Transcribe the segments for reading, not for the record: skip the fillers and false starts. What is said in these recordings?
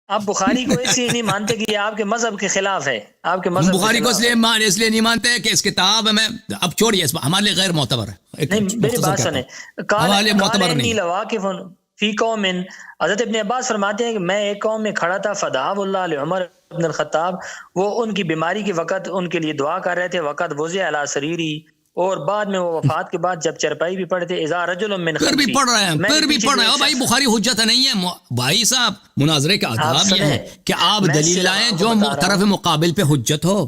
آپ بخاری کو اس لیے نہیں مانتے کہ یہ آپ کے مذہب کے خلاف ہے، آپ کے مذہب بخاری کو اس لیے نہیں مانتے کہ اس کتاب میں، اب چھوڑیے اس ہمارے لیے غیر معتبر ہے. نہیں میری بات سنیں، ہمارے لیے معتبر نہیں. لواقف فی قوم، حضرت ابن عباس فرماتے ہیں کہ میں ایک قوم میں کھڑا تھا، فدعا اللہ علیہ عمر بن الخطاب، وہ ان کی بیماری کے وقت ان کے لیے دعا کر رہے تھے، وقت وضع علی سریری، اور بعد میں وہ وفات کے بعد جب چرپائی بھی پڑھتے اذا رجل من پھر بھی خلفی، پڑھ رہے ہیں، پھر بھی پڑھ رہے ہیں. بھائی بخاری حجت نہیں ہے بھائی صاحب. مناظرے کا آداب یہ ہے کہ آپ دلیل لائیں جو طرف مقابل پہ حجت ہو،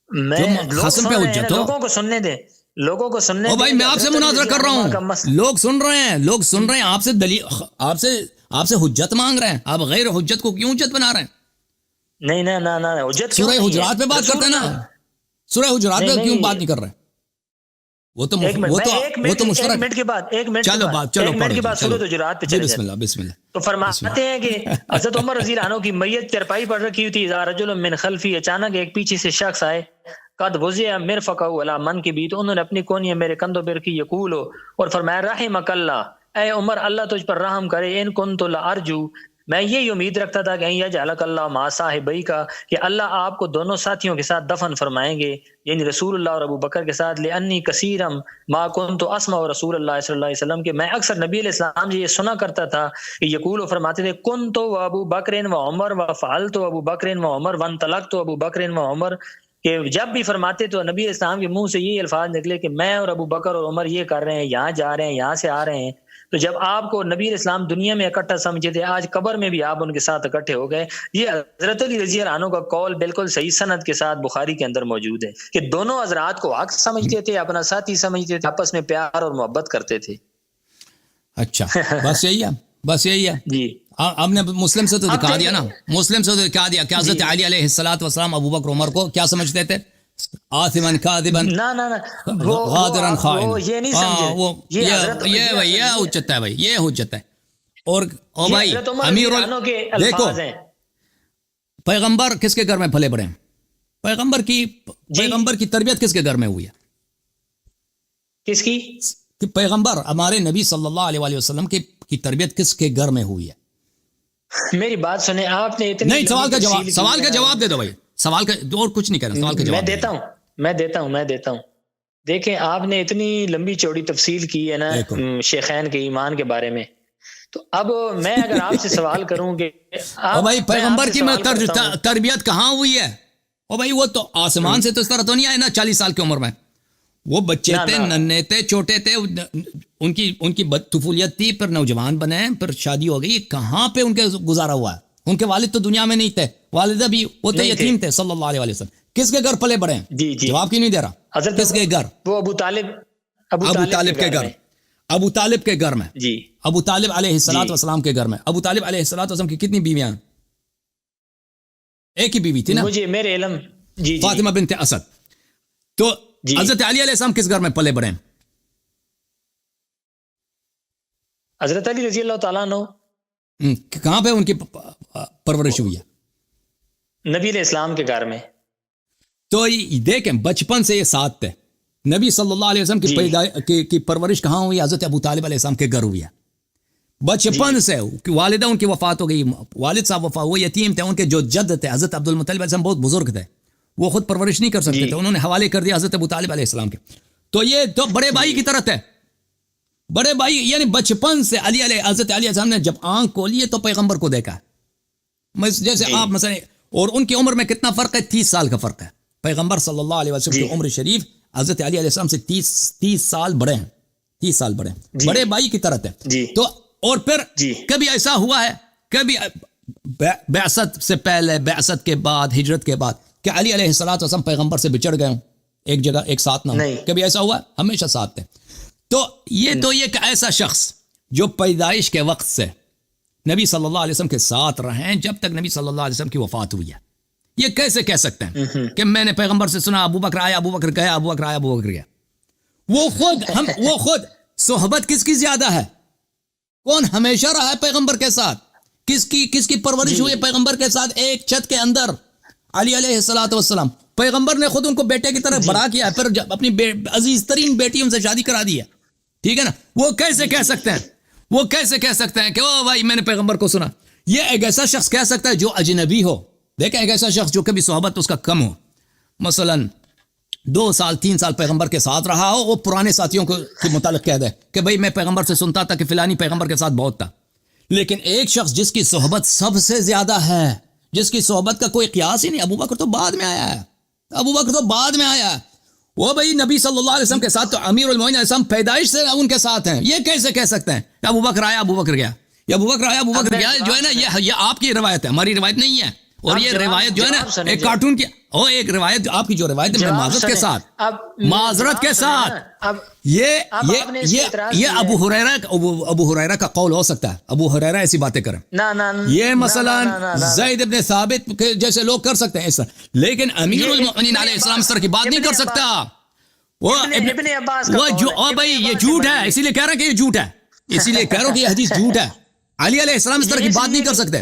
جو خصم پہ حجت ہو. لوگوں کو سننے دیں، لوگوں کو سننے دیں. بھائی میں آپ سے مناظرہ کر رہا ہوں، لوگ سن رہے ہیں، لوگ سن رہے ہیں. آپ سے دلیل، آپ سے حجت مانگ رہے ہیں، آپ غیر حجت کو کیوں حجت بنا رہے ہیں؟ نہیں نہ حجت سورہ حجرات پہ بات کرتے ہیں نا، سورہ حجرات پہ کیوں بات نہیں کر رہے؟ وہ تو مشترک. منٹ کے بعد چلو منٹ کے بعد سورۃ حجرات پہ چلے بسم اللہ بسم اللہ. تو فرماتے ہیں کہ حضرت عمر رضی اللہ عنہ کی میت چرپائی پر رکھی ہوئی تھی، اذا رجل من خلفی، اچانک ایک پیچھے سے شخص آئے، قد وضع مرفقہ علی منکبی، تو انہوں نے اپنی کونیاں میرے کندھوں پر رکھی، یقول، اور فرمایا رحمک اللہ، اے عمر اللہ تجھ پر رحم کرے، ان کنت لارجو، میں یہی امید رکھتا تھا کہ یجعلک اللہ مع صاحبئی کا، کہ اللہ آپ کو دونوں ساتھیوں کے ساتھ دفن فرمائیں گے، یعنی رسول اللہ اور ابو بکر کے ساتھ. لانی کثیرم ما کنت اسمع رسول اللہ صلی اللہ علیہ وسلم، کہ میں اکثر نبی علیہ السلام جی یہ سنا کرتا تھا کہ یقول، فرماتے تھے، کنت و ابو بکر و عمر و فعلت ابو بکر و عمر وانطلقت ابو بکر و عمر، کہ جب بھی فرماتے تو نبی علیہ السلام کے منہ سے یہ الفاظ نکلے کہ میں اور ابو بکر اور عمر یہ کر رہے ہیں، یہاں جا رہے ہیں، یہاں سے آ رہے ہیں. تو جب آپ کو نبی علیہ السلام دنیا میں اکٹھا سمجھے تھے، آج قبر میں بھی آپ ان کے ساتھ اکٹھے ہو گئے. یہ حضرت علی رضی اللہ عنہ کا قول بالکل صحیح سند کے ساتھ بخاری کے اندر موجود ہے کہ دونوں حضرات کو حق سمجھتے تھے، اپنا ساتھی سمجھتے تھے، آپس میں پیار اور محبت کرتے تھے. اچھا بس یہی ہے جی. ہم نے مسلم سے تو دکھا دیا نا، مسلم سے تو دکھا دیا کہ حضرت علی علیہ الصلوۃ والسلام ابو بکر عمر کو کیا سمجھتے تھے؟ آثمن کاذبن غادرن خائن. وہ یہ نہیں سمجھے، یہ حجت ہے بھائی، یہ حجت ہے. اور بھائی امیر دیکھو، پیغمبر کس کے گھر میں پھلے بڑے ہیں؟ پیغمبر کی تربیت کس کے گھر میں ہوئی ہے؟ کس کی؟ کہ پیغمبر ہمارے نبی صلی اللہ علیہ وسلم کی تربیت کس کے گھر میں ہوئی ہے؟ میری بات سنیں، آپ نے اتنی نہیں، سوال کا جواب دے دو بھائی، سوال کا اور کچھ نہیں کرنا، سوال کا جواب میں دیتا ہوں. دیکھیں آپ نے اتنی لمبی چوڑی تفصیل کی ہے نا شیخین کے ایمان کے بارے میں، تو اب میں اگر آپ سے سوال کروں کہ بھائی پیغمبر کی تربیت کہاں ہوئی ہے؟ او بھائی وہ تو آسمان سے تو اس طرح تو نہیں آئے نا 40 سال کی عمر میں. وہ بچے تھے، ننھے تھے، چھوٹے تھے، ان کی طفولیت تھی، پھر نوجوان بنے، پھر شادی ہو گئی. کہاں پہ ان کے گزارا ہوا ہے؟ ان کے والد تو دنیا میں نہیں تھے، والدہ بھی وہ تو یتیم تھے صلی اللہ علیہ وسلم. کس کے گھر پلے بڑے ہیں؟ جی جواب کیوں نہیں دے رہا؟ کس کے گھر؟ وہ ابو طالب کے گھر، ابو طالب کے گھر میں. جی. ابو طالب علیہ الصلوۃ والسلام کے گھر میں. ابو طالب علیہ الصلوۃ والسلام کی کتنی بیویاں ہیں؟ ایک ہی بیوی تھی نا، مجھے میرے علم. جی. فاطمہ بنت اسد. تو حضرت علی علیہ السلام کس گھر میں پلے بڑے ہیں؟ حضرت علی رضی اللہ تعالیٰ عنہ. کہاں پہ ان کی پرورش ہوئی ہے؟ نبی علیہ السلام کے گھر میں. تو دیکھیں بچپن سے یہ ساتھ تھے. نبی صلی اللہ علیہ وسلم کی پرورش کہاں ہوئی؟ حضرت ابو طالب علیہ السلام کے گھر ہوئی ہے. بچپن سے والدہ ان کی وفات ہو گئی، والد صاحب وفات، وہ یتیم تھے. ان کے جو جد تھے حضرت عبد المطلب علیہ السلام بہت بزرگ تھے، وہ خود پرورش نہیں کر سکتے تھے، انہوں نے حوالے کر دیا حضرت ابو طالب علیہ السلام کے. تو یہ تو بڑے بھائی کی طرح تھے، بڑے بھائی، یعنی بچپن سے حضرت علی علیہ السلام نے جب آنکھ کھولی ہے تو پیغمبر کو دیکھا. جیسے آپ مثلا، اور ان کی عمر میں کتنا فرق ہے؟ 30 سال کا فرق ہے. پیغمبر صلی اللہ علیہ وسلم کی عمر شریف حضرت علی علیہ السلام سے 30 سال بڑے ہیں، 30 سال بڑے ہیں، بڑے بھائی کی طرح تھے. تو اور پھر کبھی ایسا ہوا ہے، کبھی بعثت سے پہلے، بعثت کے بعد، ہجرت کے بعد، کہ علی علیہ السلام پیغمبر سے بچڑ گئے ہوں، ایک جگہ ایک ساتھ نہ ہوں؟ کبھی ایسا ہوا؟ ہمیشہ ساتھ تھے. تو یہ کہ ایسا شخص جو پیدائش کے وقت سے نبی صلی اللہ علیہ وسلم کے ساتھ رہیں جب تک نبی صلی اللہ علیہ وسلم کی وفات ہوئی ہے، یہ کیسے کہہ سکتے ہیں کہ میں نے پیغمبر سے سنا ابو بکر آیا، ابو بکر گیا، ابو بکر آیا، ابو بکر گیا؟ وہ خود صحبت کس کی زیادہ ہے؟ کون ہمیشہ رہا ہے پیغمبر کے ساتھ؟ کس کی پرورش ہوئی ہے پیغمبر کے ساتھ ایک چھت کے اندر؟ علی علیہ الصلوۃ والسلام. پیغمبر نے خود ان کو بیٹے کی طرح بڑا کیا ہے، پھر اپنی عزیز ترین بیٹی ان سے شادی کرا دی ہے. ٹھیک ہے نا؟ وہ کیسے کہہ سکتے ہیں کہ او بھائی میں نے پیغمبر کو سنا؟ یہ ایک ایسا شخص کہہ سکتا ہے جو اجنبی ہو. دیکھیں ایک ایسا شخص جو کبھی صحبت اس کا کم ہو, مثلا 2 سال 3 سال پیغمبر کے ساتھ رہا ہو, وہ پرانے ساتھیوں کو کے متعلق کہہ دے کہ بھئی میں پیغمبر سے سنتا تھا کہ فلانی پیغمبر کے ساتھ بہت تھا. لیکن ایک شخص جس کی صحبت سب سے زیادہ ہے, جس کی صحبت کا کوئی قیاس ہی نہیں, ابو بکر تو بعد میں آیا ہے, ابو بکر تو بعد میں آیا ہے, وہ بھئی نبی صلی اللہ علیہ وسلم کے ساتھ تو امیر المومنین علیہ السلام پیدائش سے ان کے ساتھ ہیں. یہ کیسے کہہ سکتے ہیں ابو بکر آیا ابو بکر گیا, یا ابو بکر آیا ابو بکر گیا؟ جو ہے نا یہ آپ کی روایت ہے, ہماری روایت نہیں ہے. اور یہ روایت جو ہے نا ایک کارٹون کی, اور ایک روایت آپ کی جو روایت ہے معذرت کے ساتھ, معذرت کے ساتھ, یہ ابو ہریرہ کا قول ہو سکتا ہے, ابو ہریرہ ایسی باتیں کریں, یہ مثلا زید بن ثابت جیسے لوگ کر سکتے ہیں اس طرح, لیکن امیر المؤمنین علیہ السلام اس طرح کی بات نہیں کر سکتا. وہ بھائی یہ جھوٹ ہے, اسی لیے کہہ رہا کہ یہ جھوٹ ہے, اسی لیے کہہ رہا ہوں کہ یہ حدیث جھوٹ ہے. علی علیہ السلام اس طرح کی بات نہیں کر سکتے.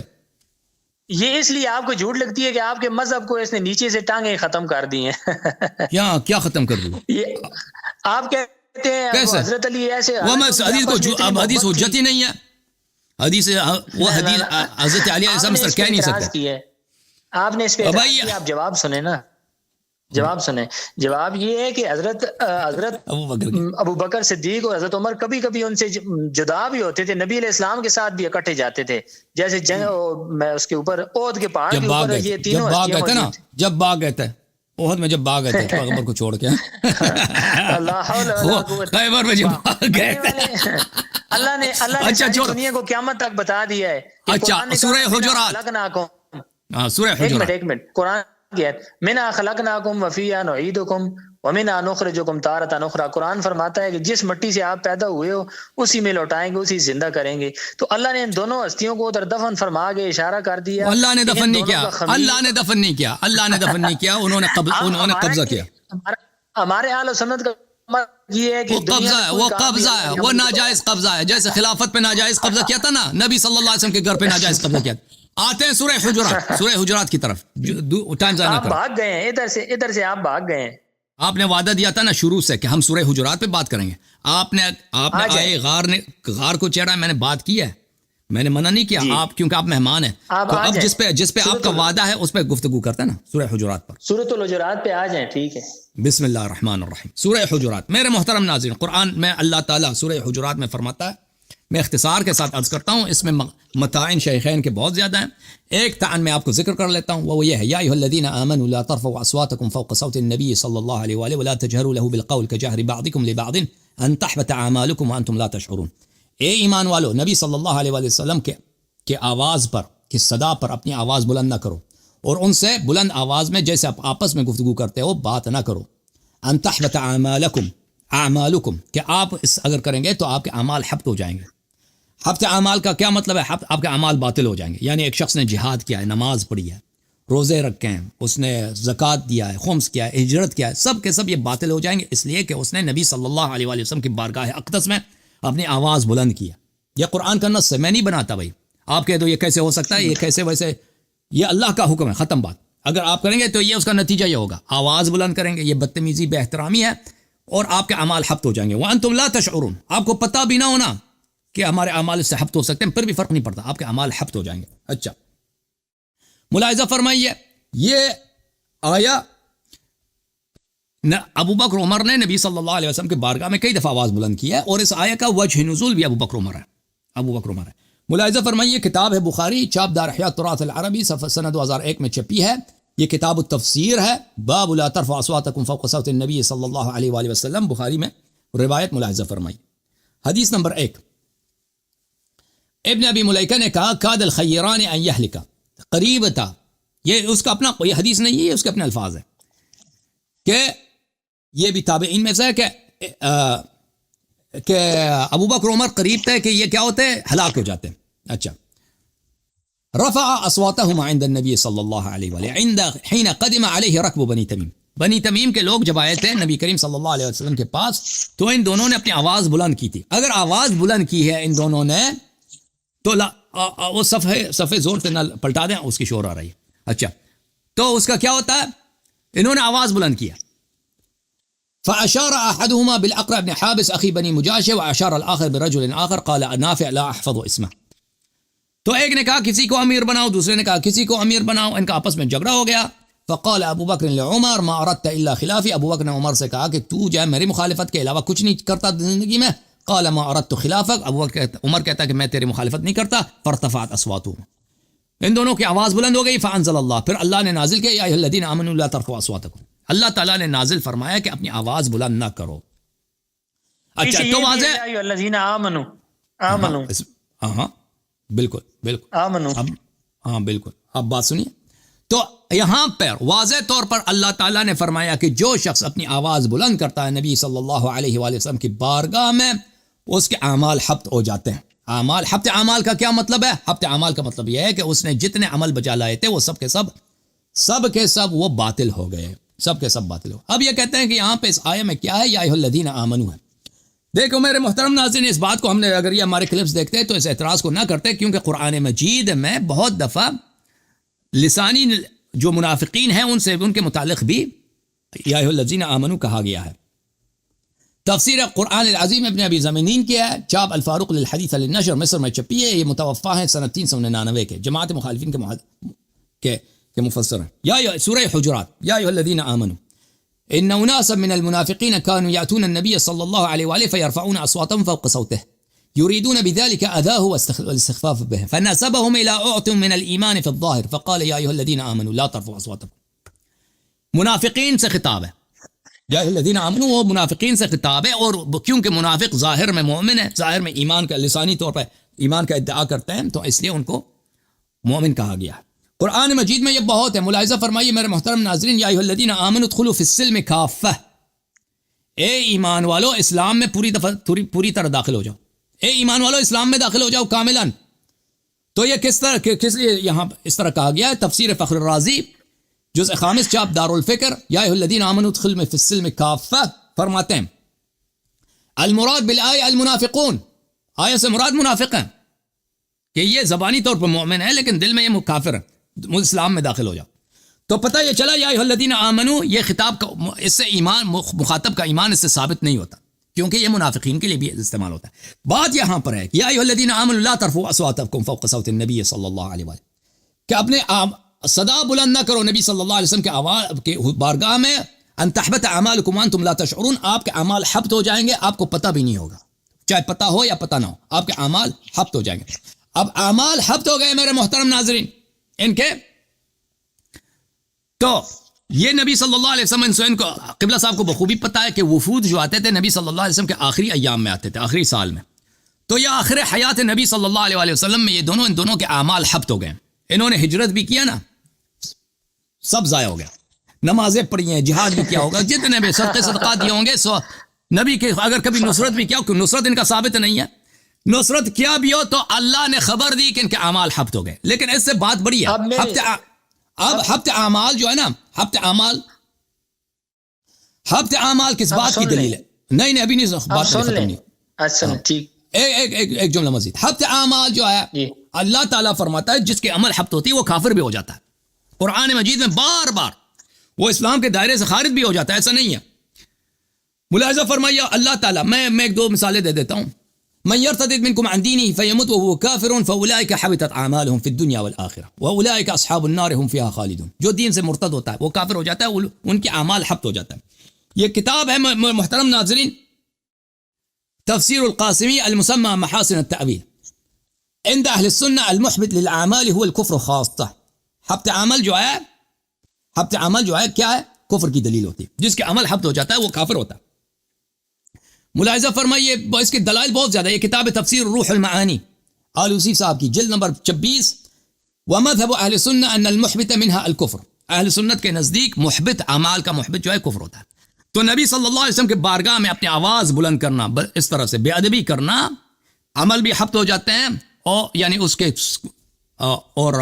یہ اس لیے آپ کو جھوٹ لگتی ہے کہ آپ کے مذہب کو اس نے نیچے سے ٹانگیں ختم کر دی ہیں. کیا ختم کر دی؟ آپ کہتے ہیں حضرت علی ایسے, وہ حدیث کو اب حدیث حجت ہی نہیں ہے, حدیث وہ حدیث حضرت علی علیہ السلام اس طرح کہہ نہیں سکتے. آپ نے اس پہ آپ جواب سنیں نا, جواب سنیں. جواب یہ ہے کہ حضرت ابو بکر صدیق اور حضرت عمر کبھی کبھی ان سے جدا بھی ہوتے تھے, نبی علیہ السلام کے ساتھ بھی اکٹھے جاتے تھے, جیسے جنگ میں اس کے اوپر احد کے پہاڑ کے اوپر یہ تینوں جب باغ گئے تھے احد میں, جب باغ گئے تھے پیغمبر کو چھوڑ کے, خیبر میں جب باغ گئے اللہ نے دنیا کو قیامت تک بتا دیا ہے. اچھا سورہ حجرات, سورہ حجرات, ایک منٹ, قرآن منا خلقناکم وفیہا نعیدکم ومنہا نخرجکم تارۃ اخری. قرآن فرماتا ہے کہ جس مٹی سے آپ پیدا ہوئے ہو اسی میں لوٹائیں گے, اسی زندہ کریں گے. تو اللہ نے ان دونوں ہستیوں کو ادھر دفن فرما کے اشارہ کر دیا. اللہ نے دفن نہیں کیا, اللہ نے دفن نہیں کیا, اللہ نے دفن نہیں کیا, انہوں نے قبضہ کیا. ہمارے اہل سنت کا یہ ہے کہ وہ قبضہ ہے, وہ ناجائز قبضہ ہے. جیسے خلافت پہ ناجائز قبضہ کیا تھا نا, نبی صلی اللہ علیہ وسلم کے گھر پہ ناجائز قبضہ کیا. آتے ہیں سورہ حجرات کی طرف. آپ بھاگ گئے ہیں ادھر سے آپ بھاگ گئے ہیں. آپ نے وعدہ دیا تھا نا شروع سے کہ ہم سورہ حجرات پہ بات کریں گے. آپ نے آئے غار کو چڑھا, میں نے بات کی ہے, میں نے منع نہیں کیا آپ, کیونکہ آپ مہمان ہیں. اب جس پہ آپ کا وعدہ ہے اس پہ گفتگو کرتے ہیں نا, سورہ حجرات پر. سورۃ الحجرات پہ آ جائیں, ٹھیک ہے. بسم اللہ الرحمن الرحیم. سورہ حجرات. میرے محترم ناظرین, قرآن میں اللہ تعالیٰ سورہ حجرات میں فرماتا ہے, میں اختصار کے ساتھ عرض کرتا ہوں, اس میں متاعن شیخین کے بہت زیادہ ہیں. ایک تعین میں آپ کو ذکر کر لیتا ہوں, وہ یہ ہے, یا ایھا الذین آمنوا لا ترفعوا اصواتکم فوق صوت النبی صلی اللہ علیہ وآلہ ولا تجہروا له بالقول كجهر بعضکم لبعض ان تحبط اعمالکم وانتم لا تشعرون. اے ایمان والو, نبی صلی اللہ علیہ وآلہ وسلم کے آواز پر, کی صدا پر اپنی آواز بلند نہ کرو, اور ان سے بلند آواز میں جیسے آپ آپس میں گفتگو کرتے ہو بات نہ کرو. ان تحبط اعمالکم, کہ آپ اس اگر کریں گے تو آپ کے اعمال حبط ہو جائیں گے. حبط اعمال کا کیا مطلب ہے؟ آپ کے اعمال باطل ہو جائیں گے. یعنی ایک شخص نے جہاد کیا ہے, نماز پڑھی ہے, روزے رکھے ہیں, اس نے زکوٰۃ دیا ہے, خمس کیا ہے, ہجرت کیا ہے, سب کے سب یہ باطل ہو جائیں گے, اس لیے کہ اس نے نبی صلی اللہ علیہ وآلہ وسلم کی بارگاہ اقدس میں اپنی آواز بلند کیا. یہ قرآن کا نص ہے, میں نہیں بناتا بھائی. آپ کہہ دو یہ کیسے ہو سکتا ہے, یہ کیسے ویسے, یہ اللہ کا حکم ہے, ختم بات. اگر آپ کریں گے تو یہ اس کا نتیجہ یہ ہوگا, آواز بلند کریں گے, یہ بدتمیزی بے احترامی ہے, اور آپ کے اعمال حبط ہو جائیں گے. وانتم لا تشعرون, آپ کو پتہ بھی نہ ہونا کہ ہمارے اعمال اس سے حبط ہو سکتے ہیں, پھر بھی فرق نہیں پڑتا, آپ کے اعمال حبط ہو جائیں گے. اچھا ملاحظہ فرمائیے, یہ آیا ابو بکر عمر نے نبی صلی اللہ علیہ وسلم کے بارگاہ میں کئی دفعہ آواز بلند کی ہے, اور اس آیہ کا وجہ نزول بھی ابو بکر عمر ہے. ملاحظہ فرمائیے, کتاب ہے بخاری, چاپ دار احیاء التراث العربی, صفحہ سنہ 2001 میں چھپی ہے. یہ کتاب التفسیر ہے, باب لا ترفعوا اصواتکم فوق صوت النبی صلی اللہ علیہ وآلہ وسلم, بخاری میں روایت. ملاحظہ فرمائیے حدیث نمبر 1. ابن ابی ملیکہ نے کہا, کاد الخیران ان یہلکا, قریب تھا, یہ اس کا اپنا, یہ حدیث نہیں ہے, یہ اس کے اپنے الفاظ ہیں, کہ یہ بھی تابعین میں سے ہے کہ ابو بکر عمر قریب تھے کہ یہ کیا ہوتے ہیں, ہلاک ہو جاتے ہیں. اچھا, رفع اصواتہم عند النبی صلی اللہ علیہ وآلہ حین قدم علیہ رکب بنی تمیم. بنی تمیم کے لوگ جب آئے تھے نبی کریم صلی اللہ علیہ وسلم کے پاس, تو ان دونوں نے اپنی آواز بلند کی تھی. اگر آواز بلند کی ہے ان دونوں نے تو وہ صفحے زور سے نہ پلٹا دیں, اس کی شور آ رہی ہے. اچھا, تو اس کا کیا ہوتا ہے, انہوں نے آواز بلند کیا. فأشار أحدهما بالأقرع بن حابس أخي بني مجاشع وأشار الآخر برجل آخر قال نافع لا أحفظ اسمه. تو ایک نے کہا کسی کو امیر بناؤ، دوسرے نے کہا کسی کو امیر بناؤ، ان کا آپس میں جھگڑا ہو گیا. فقال ابو بکر لعمر ما اردت الا خلافی، ابو بکر نے عمر سے کہا کہ تو جو ہے میری مخالفت کے علاوہ کچھ نہیں کرتا زندگی میں. قال ما اردت خلافک، عمر کہتا کہ میں تیری مخالفت نہیں کرتا. فارتفعت اصواتهم، ان دونوں کی آواز بلند ہو گئی. فانزل اللہ، پھر اللہ نے نازل کیا یا ایھا الذین آمنوا لا ترفعوا اصواتکم، اللہ تعالیٰ نے نازل فرمایا کہ اپنی آواز بلند نہ کرو. اچھا تو واضح الذین آمنوا آمنوا ہاں بالکل بالکل آمنوا، ہاں بالکل. اب بات سنیے، تو یہاں پر واضح طور پر اللہ تعالیٰ نے فرمایا کہ جو شخص اپنی آواز بلند کرتا ہے نبی صلی اللہ علیہ وآلہ وسلم کی بارگاہ میں، اس کے اعمال حبط ہو جاتے ہیں. اعمال حبط، اعمال کا کیا مطلب ہے؟ حبط اعمال کا مطلب یہ ہے کہ اس نے جتنے عمل بجا لائے تھے وہ سب کے سب وہ باطل ہو گئے، سب کے سب باطل ہو. اب یہ کہتے ہیں کہ یہاں پہ اس آیے میں کیا ہے، یا ایھا الذین آمنوا ہے. دیکھو میرے محترم ناظرین، اس بات کو ہم نے اگر یہ ہمارے کلپس دیکھتے تو اس اعتراض کو نہ کرتے، کیونکہ قرآن مجید میں بہت دفعہ لسانی جو منافقین ہیں ان سے ان کے متعلق بھی یا ایھا الذین آمنوا کہا گیا ہے. تفسیر قرآن العظیم ابن ابی زمینین کی ہے، چاپ الفاروق للحدیث للنشر مصر میں چھپی ہے. یہ متوفا ہے سنہ 399 کے، جماعت مخالفین کے مفسر ہیں. یا سورہ حجرات، یا ایھا الذین آمنوا ان اناسا من المنافقین كانوا یاتون النبی صلی اللہ علیہ وآلہ فیرفعون اصواتهم فوق صوته يريدون بذلك اذاه والاستخفاف به فنسبهم الى اعط من الايمان في الظاهر فقال يا ايها الذين امنوا لا ترفعوا اصواتكم. منافقین سے خطاب ہے، یا ایھا الذین آمنوا، وہ منافقین سے خطاب ہے. اور کیونکہ منافق ظاہر میں مومن ہے، ظاہر میں ایمان کا لسانی طور پر ایمان کا ادعا کرتے ہیں، تو اس لیے ان کو مومن کہا گیا ہے. قرآن مجید میں یہ بہت ہے. ملاحظہ فرمائیے میرے محترم ناظرین، یا ایھا الذین آمنوا ادخلوا فی السلم کافہ، اے ایمان والو اسلام میں پوری طرح داخل ہو جاؤ. اے ایمان والو اسلام میں داخل ہو جاؤ کاملاً. تو یہ کس لیے یہاں اس طرح کہا گیا ہے؟ تفسیر فخر الرازی جزء 5 چاپ دار الفکر، یا ایھا الذین آمنوا ادخلوا فی السلم کافہ فرماتے ہیں المراد بالآیہ المنافقون، آیہ سے مراد منافق ہیں کہ یہ زبانی طور پر مومن ہے لیکن دل میں یہ کافر ہے، اسلام میں داخل ہو جاؤ. تو پتہ یہ چلا یا ایھا الذین آمنوا، یہ خطاب کا اس سے ایمان مخاطب کا ایمان اس سے ثابت نہیں ہوتا، کیونکہ یہ منافقین کے لیے بھی استعمال ہوتا ہے. بات یہاں پر ہے یا ایھا الذین آمنوا لا ترفعوا اصواتکم فوق صوت النبی صلی اللہ علیہ وآلہ، کہ اپنے صدا بلند نہ کرو نبی صلی اللہ علیہ وسلم کے آواز کے بارگاہ میں. ان تحبط اعمالکم وانتم لا تشعرون، آپ کے اعمال حبط ہو جائیں گے، آپ کو پتہ بھی نہیں ہوگا، چاہے پتہ ہو یا پتہ نہ ہو، آپ کے اعمال حبط ہو جائیں گے. اب اعمال حبط ہو گئے میرے محترم ناظرین ان کے، تو یہ نبی صلی اللہ علیہ وسلم ان کو قبلہ صاحب کو بخوبی پتہ ہے کہ وفود جو آتے تھے نبی صلی اللہ علیہ وسلم کے آخری ایام میں آتے تھے، آخری سال میں. تو یہ آخر حیات نبی صلی اللہ علیہ وآلہ وسلم میں یہ ان دونوں کے اعمال حبط ہو گئے. انہوں نے ہجرت بھی کیا نا، سب ضائع ہو گیا. نمازیں پڑھی ہیں، جہاد بھی کیا ہوگا، جتنے بھی صدقات دیے ہوں گے، سو نبی کے اگر کبھی نصرت بھی کیا، نصرت ان کا ثابت نہیں ہے. نصرت کیا بھی ہو تو اللہ نے خبر دی کہ ان کے اعمال حبط ہو گئے. لیکن اس سے بات بڑی ہے، اب حبط اعمال جو ہے نا، حبط اعمال کس بات کی دلیل ہے؟ نہیں ابھی نہیں، بات ختم نہیں. اچھا ٹھیک، ایک جملہ مزید. حبط اعمال جو ہے اللہ تعالیٰ فرماتا ہے جس کے عمل حبط ہوتی ہے وہ کافر بھی ہو جاتا ہے. قرآن مجید میں بار بار وہ اسلام کے دائرے سے خارج بھی ہو جاتا ہے، ایسا نہیں ہے. ملاحظہ فرمائیے اللہ تعالیٰ، میں ایک دو مثالیں دے دیتا ہوں. من يرتد منكم عن دينه فيموت وهو كافر فاولئك حبطت اعمالهم في الدنيا والاخره واولئك اصحاب النار هم فيها خالدون. جو دین سے مرتد ہوتا ہے وہ کافر ہو جاتا ہے، ان کے اعمال حبط ہو جاتا ہے. یہ کتاب ہے محترم ناظرین تفسیر القاسمی المسمى محاسن التأویل. عند اہل السنہ المحبط للاعمال هو الكفر خاصہ. حبط عمل جو ہے کیا ہے؟ کفر کی دلیل ہوتی ہے. جس کے عمل حبط ہو جاتا ہے وہ کافر ہوتا ہے. ملاحظہ فرمائیے اس کے دلائل بہت زیادہ. یہ کتاب تفسیر روح المعانی آلوسی صاحب کی جلد نمبر 26. ومذهب اہل السنہ ان المحبط منها الكفر. اہل سنت کے نزدیک محبط اعمال کا محبط جو ہے کفر ہوتا ہے. تو نبی صلی اللہ علیہ وسلم کے بارگاہ میں اپنی آواز بلند کرنا، اس طرح سے بے ادبی کرنا، عمل بھی حبط ہو جاتے ہیں، اور یعنی اس کے اور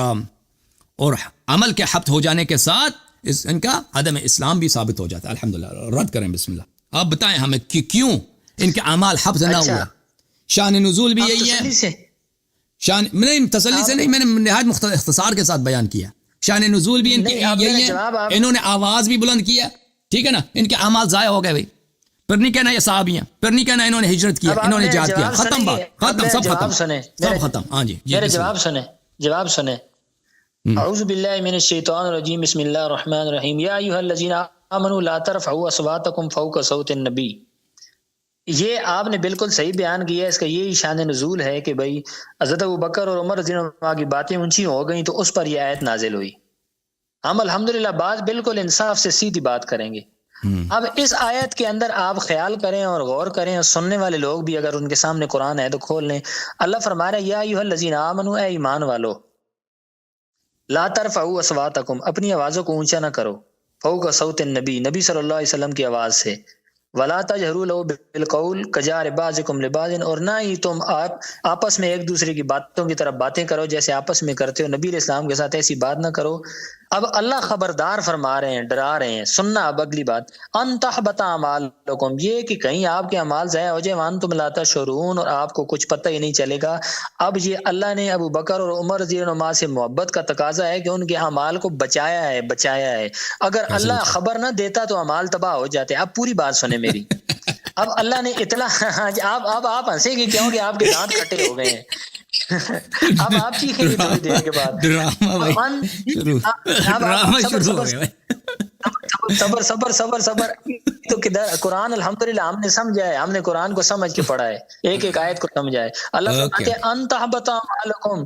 عمل کے حبط ہو جانے کے ساتھ ان کا عدم اسلام بھی ثابت ہو جاتا ہے. الحمدللہ. رد کریں بسم اللہ. آپ بتائیں ہمیں کہ کیوں ان کے اعمال حبط نہ ہوا. شان نزول بھی یہی ہے. شان نہیں تسلی سے نہیں، میں نے نہایت اختصار کے ساتھ بیان کیا. شان نزول بھی ان کی یہی ہے، انہوں نے آواز بھی بلند کیا، ٹھیک ہے نا. ان کے اعمال ضائع ہو گئے بھائی. پھر نہیں کہنا یہ صحابی ہیں، پھر نہیں کہنا انہوں نے ہجرت کیا، انہوں نے جہاد کیا. ختم بات، ختم، سب ختم، سب ختم. ہاں جی میرے جواب سنیں. جواب سنیں. اعوذ باللہ من الشیطان الرجیم بسم اللہ الرحمن الرحیم یا ایھا الذین آمنوا لا ترفعوا اصواتکم فوق صوت النبی. یہ آپ نے بالکل صحیح بیان کیا ہے. اس کا یہی شان نزول ہے کہ بھائی حضرت ابوبکر اور عمر رضی اللہ عنہ کی باتیں اونچی ہو گئیں تو اس پر یہ آیت نازل ہوئی. ہم الحمدللہ بات بالکل انصاف سے سیدھی بات کریں گے. اب اس آیت کے اندر آپ خیال کریں اور غور کریں اور سننے والے لوگ بھی اگر ان کے سامنے قرآن ہے تو کھول لیں. اللہ فرما رہا ہے یا ایھا الذین آمنوا، اے ایمان والو، لا ترفعوا اصواتکم، اپنی آوازوں کو اونچا نہ کرو، فوق صوت النبی، نبی صلی اللہ علیہ وسلم کی آواز سے، ولا تجہروا لہ بالقول کجہر بعضکم لبعض، اور نہ ہی تم آپس میں ایک دوسرے کی باتوں کی طرف باتیں کرو جیسے آپس میں کرتے ہو. نبی علیہ السلام کے ساتھ ایسی بات نہ کرو. اب اللہ خبردار فرما رہے ہیں، ڈرا رہے ہیں. سننا اب اگلی بات، ان تحبط اعمالکم، یہ کہ کہیں آپ کے اعمال ضائع ہو جائے، وانتم لا تشعرون، اور آپ کو کچھ پتہ ہی نہیں چلے گا. اب یہ اللہ نے ابو بکر اور عمر رضی اللہ عنہما سے محبت کا تقاضا ہے کہ ان کے اعمال کو بچایا ہے. اگر اللہ خبر نہ دیتا تو اعمال تباہ ہو جاتے. اب پوری بات سنیں میری. اب اللہ نے اطلاع، آپ ہنسیں گے کیوں کہ آپ کے دانت کھٹے ہو گئے ہیں. اب آپ چیخیں گے تھوڑی دیر کے بعد. صبر تو قرآن الحمدللہ ہم نے سمجھا ہے، ہم نے قرآن کو سمجھ کے پڑھا ہے، ایک ایک آیت کو سمجھا ہے. اللہ فرماتے ہیں ان تحبط اعمالکم،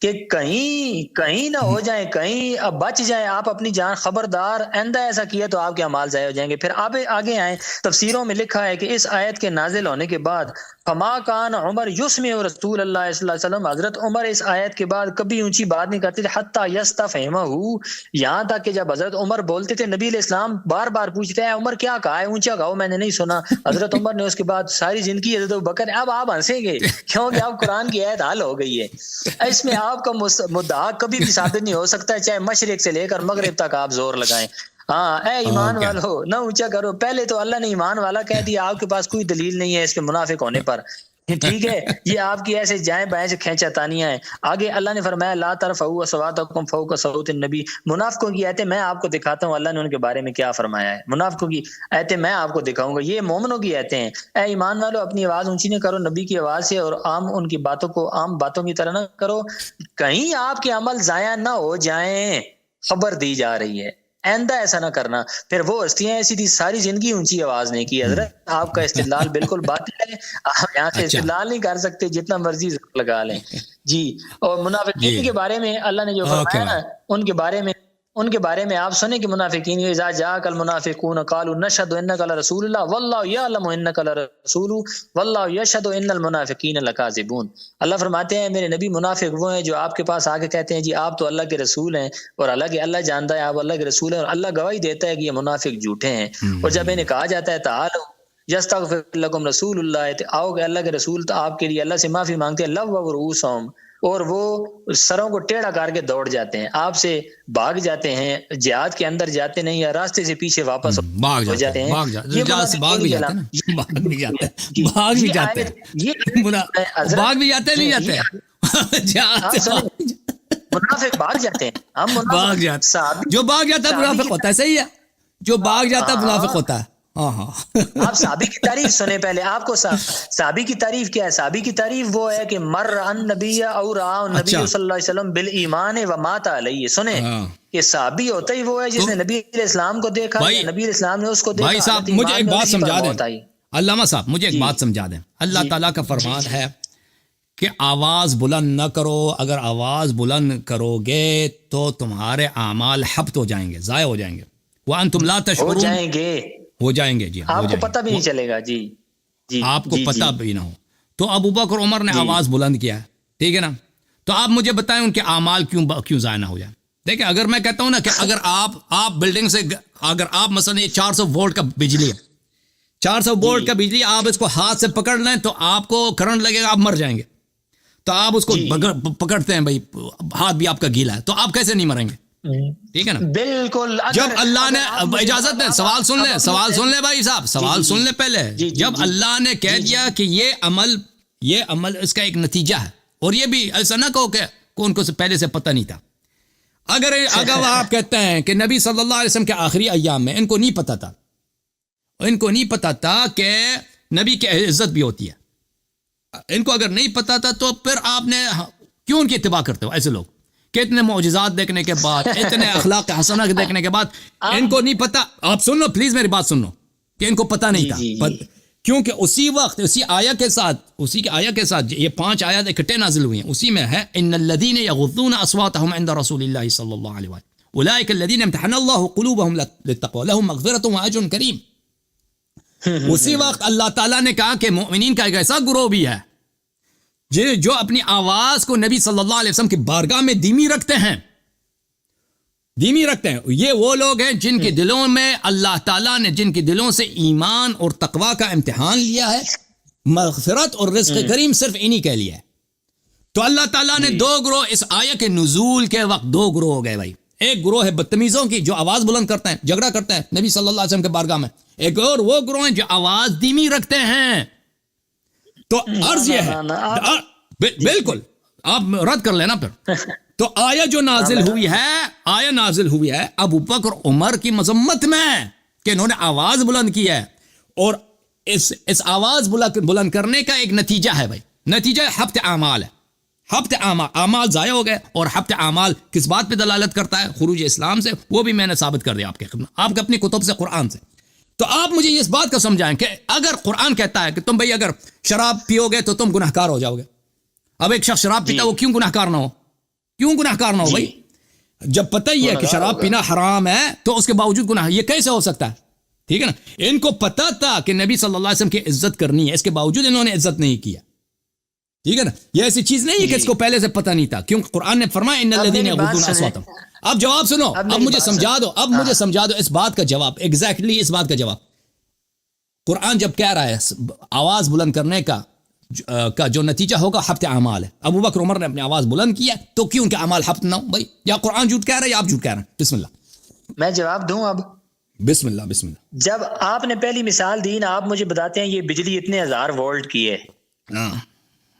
کہ کہیں نہ ہو جائیں، کہیں اب بچ جائیں آپ اپنی جان. خبردار آئندہ ایسا کیا تو آپ کے اعمال ضائع ہو جائیں گے. پھر آگے آئیں، تفسیروں میں لکھا ہے کہ اس آیت کے نازل ہونے کے بعد فما کان عمر یسمع رسول اللہ صلی اللہ علیہ وسلم، حضرت عمر اس آیت کے بعد کبھی اونچی بات نہیں کرتے تھے، حتی یستفہمہ، یہاں تک کہ جب حضرت عمر بولتے تھے نبی علیہ السلام بار بار پوچھتے ہیں عمر کیا کہا ہے، اونچا کہو، میں نے نہیں سنا. حضرت عمر نے اس کے بعد ساری زندگی حضرت ابوبکر. اب آپ ہنسیں گے کیونکہ اب قرآن کی آیت حل ہو گئی ہے. اس میں آپ کا مدعا کبھی بھی ثابت نہیں ہو سکتا ہے، چاہے مشرق سے لے کر مغرب تک آپ زور لگائیں. ہاں اے ایمان والو نہ اونچا کرو. پہلے تو اللہ نے ایمان والا کہہ دیا، آپ کے پاس کوئی دلیل نہیں ہے اس کے منافق ہونے پر. ٹھیک ہے، یہ آپ کی ایسے جائیں بائیں سے کھینچا تانیاں ہیں. آگے اللہ نے فرمایا لا ترفعوا اصواتکم فوق صوت النبی. منافقوں کی آیتیں میں آپ کو دکھاتا ہوں اللہ نے ان کے بارے میں کیا فرمایا ہے. منافقوں کی آیتیں میں آپ کو دکھاؤں گا، یہ مومنوں کی آیتیں ہیں. اے ایمان والو، اپنی آواز اونچی نہ کرو نبی کی آواز سے، اور عام ان کی باتوں کو عام باتوں کی طرح نہ کرو، کہیں آپ کے عمل ضائع نہ ہو جائیں. خبر دی جا رہی ہے آئندہ ایسا نہ کرنا. پھر وہ ہستیاں ایسی تھی ساری زندگی اونچی آواز نہیں کی. حضرت آپ کا استدلال بالکل باطل ہے، آپ یہاں سے استدلال نہیں کر سکتے، جتنا مرضی لگا لیں. جی، اور منافقین کے بارے میں اللہ نے جو فرمایا نا، ان کے بارے میں آپ سنیں کہ منافقین اذا جاءک المنافقون قالوا نشهد انک لرسول اللہ واللہ یعلم انک لرسول واللہ یشهد ان المنافقین لکاذبون. اللہ فرماتے ہیں میرے نبی، منافق وہ ہیں جو آپ کے پاس آ کے کہتے ہیں جی آپ تو اللہ کے رسول ہیں، اور حالانکہ اللہ جانتا ہے آپ اللہ کے رسول ہیں، اور اللہ گواہی دیتا ہے کہ یہ منافق جھوٹے ہیں. اور جب انہیں کہا جاتا ہے تعالوا یستغفر لکم رسول اللہ، آؤ کہ اللہ کے رسول تو آپ کے لیے اللہ سے معافی مانگتے ہیں، لووا رؤوسہم، اور وہ سروں کو ٹیڑھا کر کے دوڑ جاتے ہیں، آپ سے بھاگ جاتے ہیں، جہاد کے اندر جاتے نہیں یا راستے سے پیچھے واپس ہو جاتے ہیں. بھاگ بھی منافق بھاگ جاتے ہیں. ہم جو بھاگ جاتا ہے منافق ہوتا ہے. صحیح ہے، جو بھاگ جاتا ہے منافق ہوتا ہے. آپ صحابی کی تعریف سنیں پہلے. آپ کو صحابی کی تعریف کیا ہے؟ صحابی کی تعریف وہ ہے کہ مر النبی او رآ النبی صلی اللہ علیہ وسلم بالایمان و مات علیہ. سنیں کہ صحابی ہوتا ہی وہ ہے جس نے نبی علیہ السلام کو دیکھا، نبی علیہ السلام نے اس کو دیکھا. بھائی صاحب مجھے ایک بات سمجھا دیں، علامہ صاحب مجھے ایک بات سمجھا دیں. اللہ تعالیٰ کا فرمان ہے کہ آواز بلند نہ کرو. اگر آواز بلند کرو گے تو تمہارے اعمال حبط ہو جائیں گے، ضائع ہو جائیں گے. وانتم لا تشعرون، ہو جائیں گے. جی آپ کو پتہ بھی نہیں چلے گا. جی آپ کو پتہ بھی نہ ہو. تو ابو بکر عمر نے آواز بلند کیا ہے، ٹھیک ہے نا. تو آپ مجھے بتائیں ان کے اعمال کیوں ضائع نہ ہو جائیں. دیکھیں اگر میں کہتا ہوں نا کہ اگر آپ بلڈنگ سے، اگر آپ مثلا یہ 400 وولٹ کا بجلی ہے، 400 وولٹ کا بجلی آپ اس کو ہاتھ سے پکڑ لیں تو آپ کو کرنٹ لگے گا، آپ مر جائیں گے. تو آپ اس کو پکڑتے ہیں، بھائی ہاتھ بھی آپ کا گیلا ہے، تو آپ کیسے نہیں مریں گے؟ ٹھیک ہے نا. بالکل. جب اللہ نے اجازت ہے، سوال سن لیں بھائی صاحب، سوال سن لیں پہلے. جب اللہ نے کہہ دیا کہ یہ عمل اس کا ایک نتیجہ ہے، اور یہ بھی ایسا نہ کہو کہ ان کو پہلے سے پتہ نہیں تھا. اگر آپ کہتے ہیں کہ نبی صلی اللہ علیہ وسلم کے آخری ایام میں ان کو نہیں پتا تھا کہ نبی کی عزت بھی ہوتی ہے، ان کو اگر نہیں پتا تھا تو پھر آپ نے کیوں ان کی اتباع کرتے ہو ایسے لوگ کہ اتنے معجزات دیکھنے کے بعد اتنے اخلاق حسنہ دیکھنے کے بعد ان کو نہیں پتا. آپ سن لو پلیز میری بات سن لو کہ ان کو پتا نہیں تھا کیونکہ اسی وقت اسی آیا کے ساتھ یہ 5 آیات اکٹھے نازل ہوئی ہیں. اسی میں ہے ان الذين يغضون اصواتهم عند رسول الله صلی اللہ علیہ وسلم اولئک الذين امتحن الله قلوبهم للتقوى لهم مغفرة واجر کریم. اسی وقت اللہ تعالیٰ نے کہا کہ مومنین کا ایک ایسا گروہ بھی ہے جو اپنی آواز کو نبی صلی اللہ علیہ وسلم کی بارگاہ میں دھیمی رکھتے ہیں. یہ وہ لوگ ہیں جن کے دلوں میں اللہ تعالیٰ نے جن کے دلوں سے ایمان اور تقوی کا امتحان لیا ہے. مغفرت اور رزق کریم صرف انہی کے لیے ہے. تو اللہ تعالیٰ نے 2 گروہ اس آیت کے نزول کے وقت 2 گروہ ہو گئے بھائی. ایک گروہ ہے بدتمیزوں کی جو آواز بلند کرتے ہیں, جھگڑا کرتے ہیں نبی صلی اللہ علیہ وسلم کے بارگاہ میں. ایک اور وہ گروہ ہیں جو آواز دھیمی رکھتے ہیں. تو عرض یہ ہے بالکل آپ رد کر لینا پھر. تو آیا جو نازل ہوئی ہے ابو بکر عمر کی مذمت میں کہ انہوں نے آواز بلند کی ہے. اور اس آواز بلند کرنے کا ایک نتیجہ ہے بھائی. نتیجہ حبط اعمال ہے. حبط اعمال ضائع ہو گئے. اور حبط اعمال کس بات پہ دلالت کرتا ہے؟ خروج اسلام سے. وہ بھی میں نے ثابت کر دیا آپ کے خدمت, آپ کے اپنی کتب سے, قرآن سے. تو آپ مجھے اس بات کا سمجھائیں کہ اگر قرآن کہتا ہے کہ تم بھائی اگر شراب پیو گے تو تم گناہگار ہو جاؤ گے. اب ایک شخص شراب پیتا ہے وہ کیوں گناہگار نہ ہو؟ بھائی جب پتہ ہی ہے کہ شراب پینا حرام ہے تو اس کے باوجود گناہ, یہ کیسے ہو سکتا ہے؟ ٹھیک ہے نا. ان کو پتہ تھا کہ نبی صلی اللہ علیہ وسلم کی عزت کرنی ہے, اس کے باوجود انہوں نے عزت نہیں کیا. ٹھیک ہے نا. یہ ایسی چیز نہیں ہے کہ اس کو پہلے سے پتہ نہیں تھا, کیونکہ قرآن نے فرمایا ان الذین یغضون اصواتهم. اب جواب سنو, اب مجھے سمجھا دو اس بات کا جواب, ایگزیکٹلی اس بات کا جواب. قرآن جب کہہ رہا ہے آواز بلند کرنے کا جو نتیجہ ہوگا حبط اعمال ہے. ابو بکر عمر نے اپنی آواز بلند کی ہے تو کیوں ان کے اعمال حبط نہ ہو بھائی؟ یا قرآن جھوٹ کہہ رہا ہے یا آپ جھوٹ کہہ رہے ہیں؟ بسم اللہ. میں جواب دوں اب. بسم اللہ. جب آپ نے پہلی مثال دی نا, آپ مجھے بتاتے ہیں یہ بجلی اتنے 1000 وولٹ کی ہے,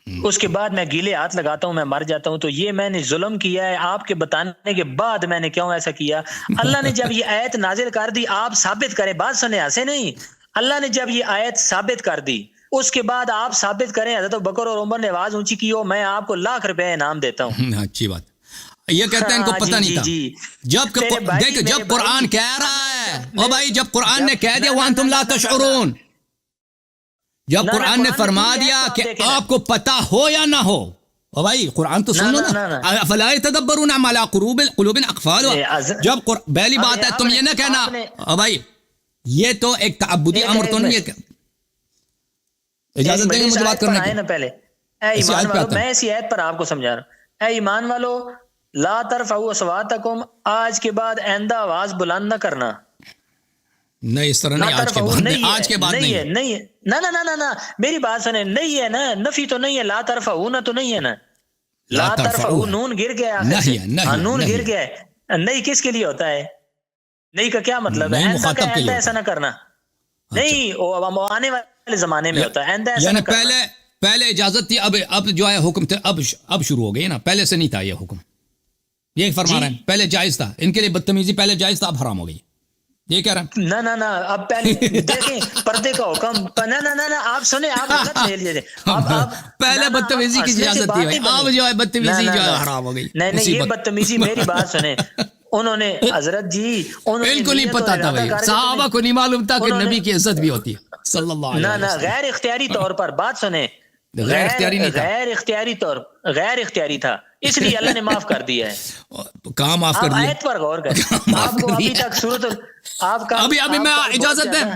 اس کے بعد میں گیلے ہاتھ لگاتا ہوں, میں مر جاتا ہوں, تو یہ میں نے ظلم کیا ہے. آپ کے بتانے کے بعد میں نے کیوں ایسا کیا؟ اللہ نے جب یہ آیت نازل کر دی, آپ ثابت کریں, بات سنیں, ایسے نہیں. اللہ نے جب یہ آیت ثابت کر دی اس کے بعد آپ ثابت کریں حضرت بکر اور عمر نے آواز اونچی کی ہو, میں آپ کو ₹1,00,000 انعام دیتا ہوں. اچھی بات. یہ کہتے ہیں ان کو پتہ نہیں تھا. جب قرآن کہہ رہا ہے او بھائی, جب قرآن نے کہہ دیا وانتم لا تشعرون, جب قرآن نے فرما دیا کہ آپ کو پتہ ہو یا نہ ہو, او بھائی قرآن تو سن لو نا. افلا يتدبرون ما على قلوب اقفالها. جب پہلی بات ہے تم یہ نہ کہنا او بھائی یہ تو ایک تعبدی امر تو نہیں ہے. اجازت دیں گے مجھے بات کرنے کی؟ پہلے اے ایمان والو, میں اسی آیت پر آپ کو سمجھا رہا ہوں. اے ایمان والو لا ترفعوا اصواتکم, آج کے بعد آئندہ آواز بلند نہ کرنا. نہیں اس طرح نہیں, آج کے بعد نہیں ہے. نہ میری بات سنیں, نہیں ہے نا, نفی تو نہیں ہے. لا ترفعوا تو نہیں ہے نا, لا ترفعوا نون گر گیا, نون گر گیا ہے. نہیں کس کے لیے ہوتا ہے؟ نہیں کا کیا مطلب ہے؟ آئندہ ایسا نہ کرنا. نہیں آنے والے زمانے میں ہوتا ہے. یعنی پہلے اجازت تھی, اب جو ہے حکم تھا, اب شروع ہو گئی نا, پہلے سے نہیں تھا یہ حکم. یہ فرما رہے ہیں پہلے جائز تھا ان کے لیے بدتمیزی, پہلے جائز تھا اب حرام ہو گئی, یہ کہہ رہا ہیں. نہ اب پہلے دیکھیں پردے کا حکم. نہ آپ سنیں, آپ غلط لے لیجئے. پہلے بدتمیزی کی اجازت تھی, اب جو ہے بدتمیزی جو ہے حرام ہو گئی. نہیں یہ بدتمیزی, میری بات سنیں. انہوں نے حضرت جی ان کو نہیں پتا تھا بھائی, صحابہ کو نہیں معلوم تھا کہ نبی کی عزت بھی ہوتی ہے صلی اللہ علیہ وسلم. نہ غیر اختیاری طور پر, بات سنیں, غیر اختیاری نہیں تھا, غیر اختیاری تھا, اس لیے اللہ نے معاف کر دیا ہے. کہاں معاف کر دیا؟ آیت پر غور کریں. آپ کو ابھی تک آپ کا ابھی میں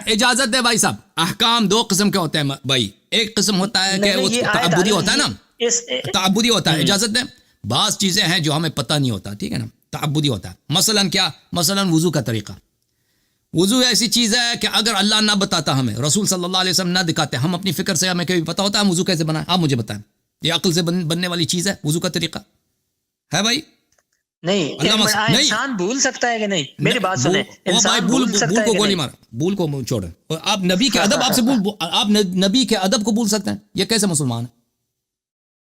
اجازت دے بھائی صاحب. احکام 2 قسم کے ہوتے ہیں بھائی. ایک قسم ہوتا ہے کہ وہ تعبدی ہوتا ہے نا, تعبدی ہوتا ہے. اجازت دیں, بعض چیزیں ہیں جو ہمیں پتہ نہیں ہوتا, ٹھیک ہے نا, تعبدی ہوتا ہے. مثلا وضو کا طریقہ. وضو ایسی چیز ہے کہ اگر اللہ نہ بتاتا, ہمیں رسول صلی اللہ علیہ وسلم نہ دکھاتے, ہم اپنی فکر سے ہمیں کبھی پتہ ہوتا ہے ہم وضو کیسے بنائیں؟ آپ مجھے بتائیں. یہ عقل سے بننے والی چیز ہے وضو کا طریقہ ہے بھائی؟ نہیں. انسان بھول سکتا ہے کہ نہیں؟ میری بات سنیں, انسان بھول سکتا ہے کہ نہیں؟ بھول کو چھوڑیں. آپ نبی کے ادب, آپ نبی کے ادب کو بھول سکتے ہیں؟ یہ کیسے مسلمان ہے؟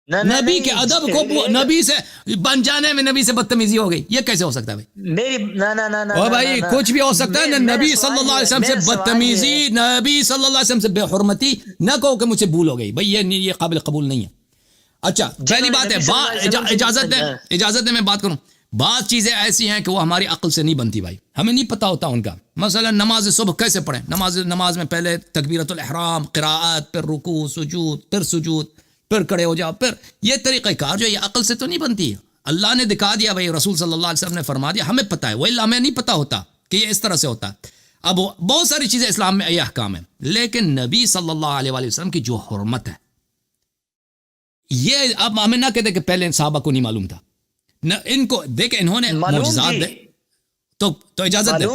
نبی کے ادب کو, نبی سے بن جانے میں نبی سے بدتمیزی ہو گئی, یہ کیسے ہو سکتا ہے بھائی؟ میری بھائی کچھ بھی ہو سکتا ہے. نبی صلی اللہ علیہ وسلم سے بدتمیزی, نبی صلی اللہ علیہ وسلم سے بے حرمتی نہ کہو کہ مجھ سے بھول ہو گئی بھائی, یہ قابل قبول نہیں ہے. اچھا پہلی بات ہے اجازت دیں میں بات کروں. بعض چیزیں ایسی ہیں کہ وہ ہماری عقل سے نہیں بنتی بھائی, ہمیں نہیں پتہ ہوتا ان کا. مثلا نماز صبح کیسے پڑھیں؟ نماز میں پہلے تکبیرۃ الاحرام, قراءت, پھر رکوع, سجود, پھر کھڑے ہو جاؤ, پھر یہ طریقہ کار جو یہ عقل سے تو نہیں بنتی. اللہ نے دکھا دیا بھائی, رسول صلی اللہ علیہ وسلم نے فرما دیا, ہمیں پتہ ہے, وہ ہمیں نہیں پتہ ہوتا کہ یہ اس طرح سے ہوتا ہے. اب بہت ساری چیزیں اسلام میں یہ احکام ہیں, لیکن نبی صلی اللہ علیہ وسلم کی جو حرمت ہے, یہ اب ہمیں نہ کہتے کہ پہلے صحابہ کو نہیں معلوم تھا. ان کو دیکھ انہوں نے معجزات دے تو اجازت دے,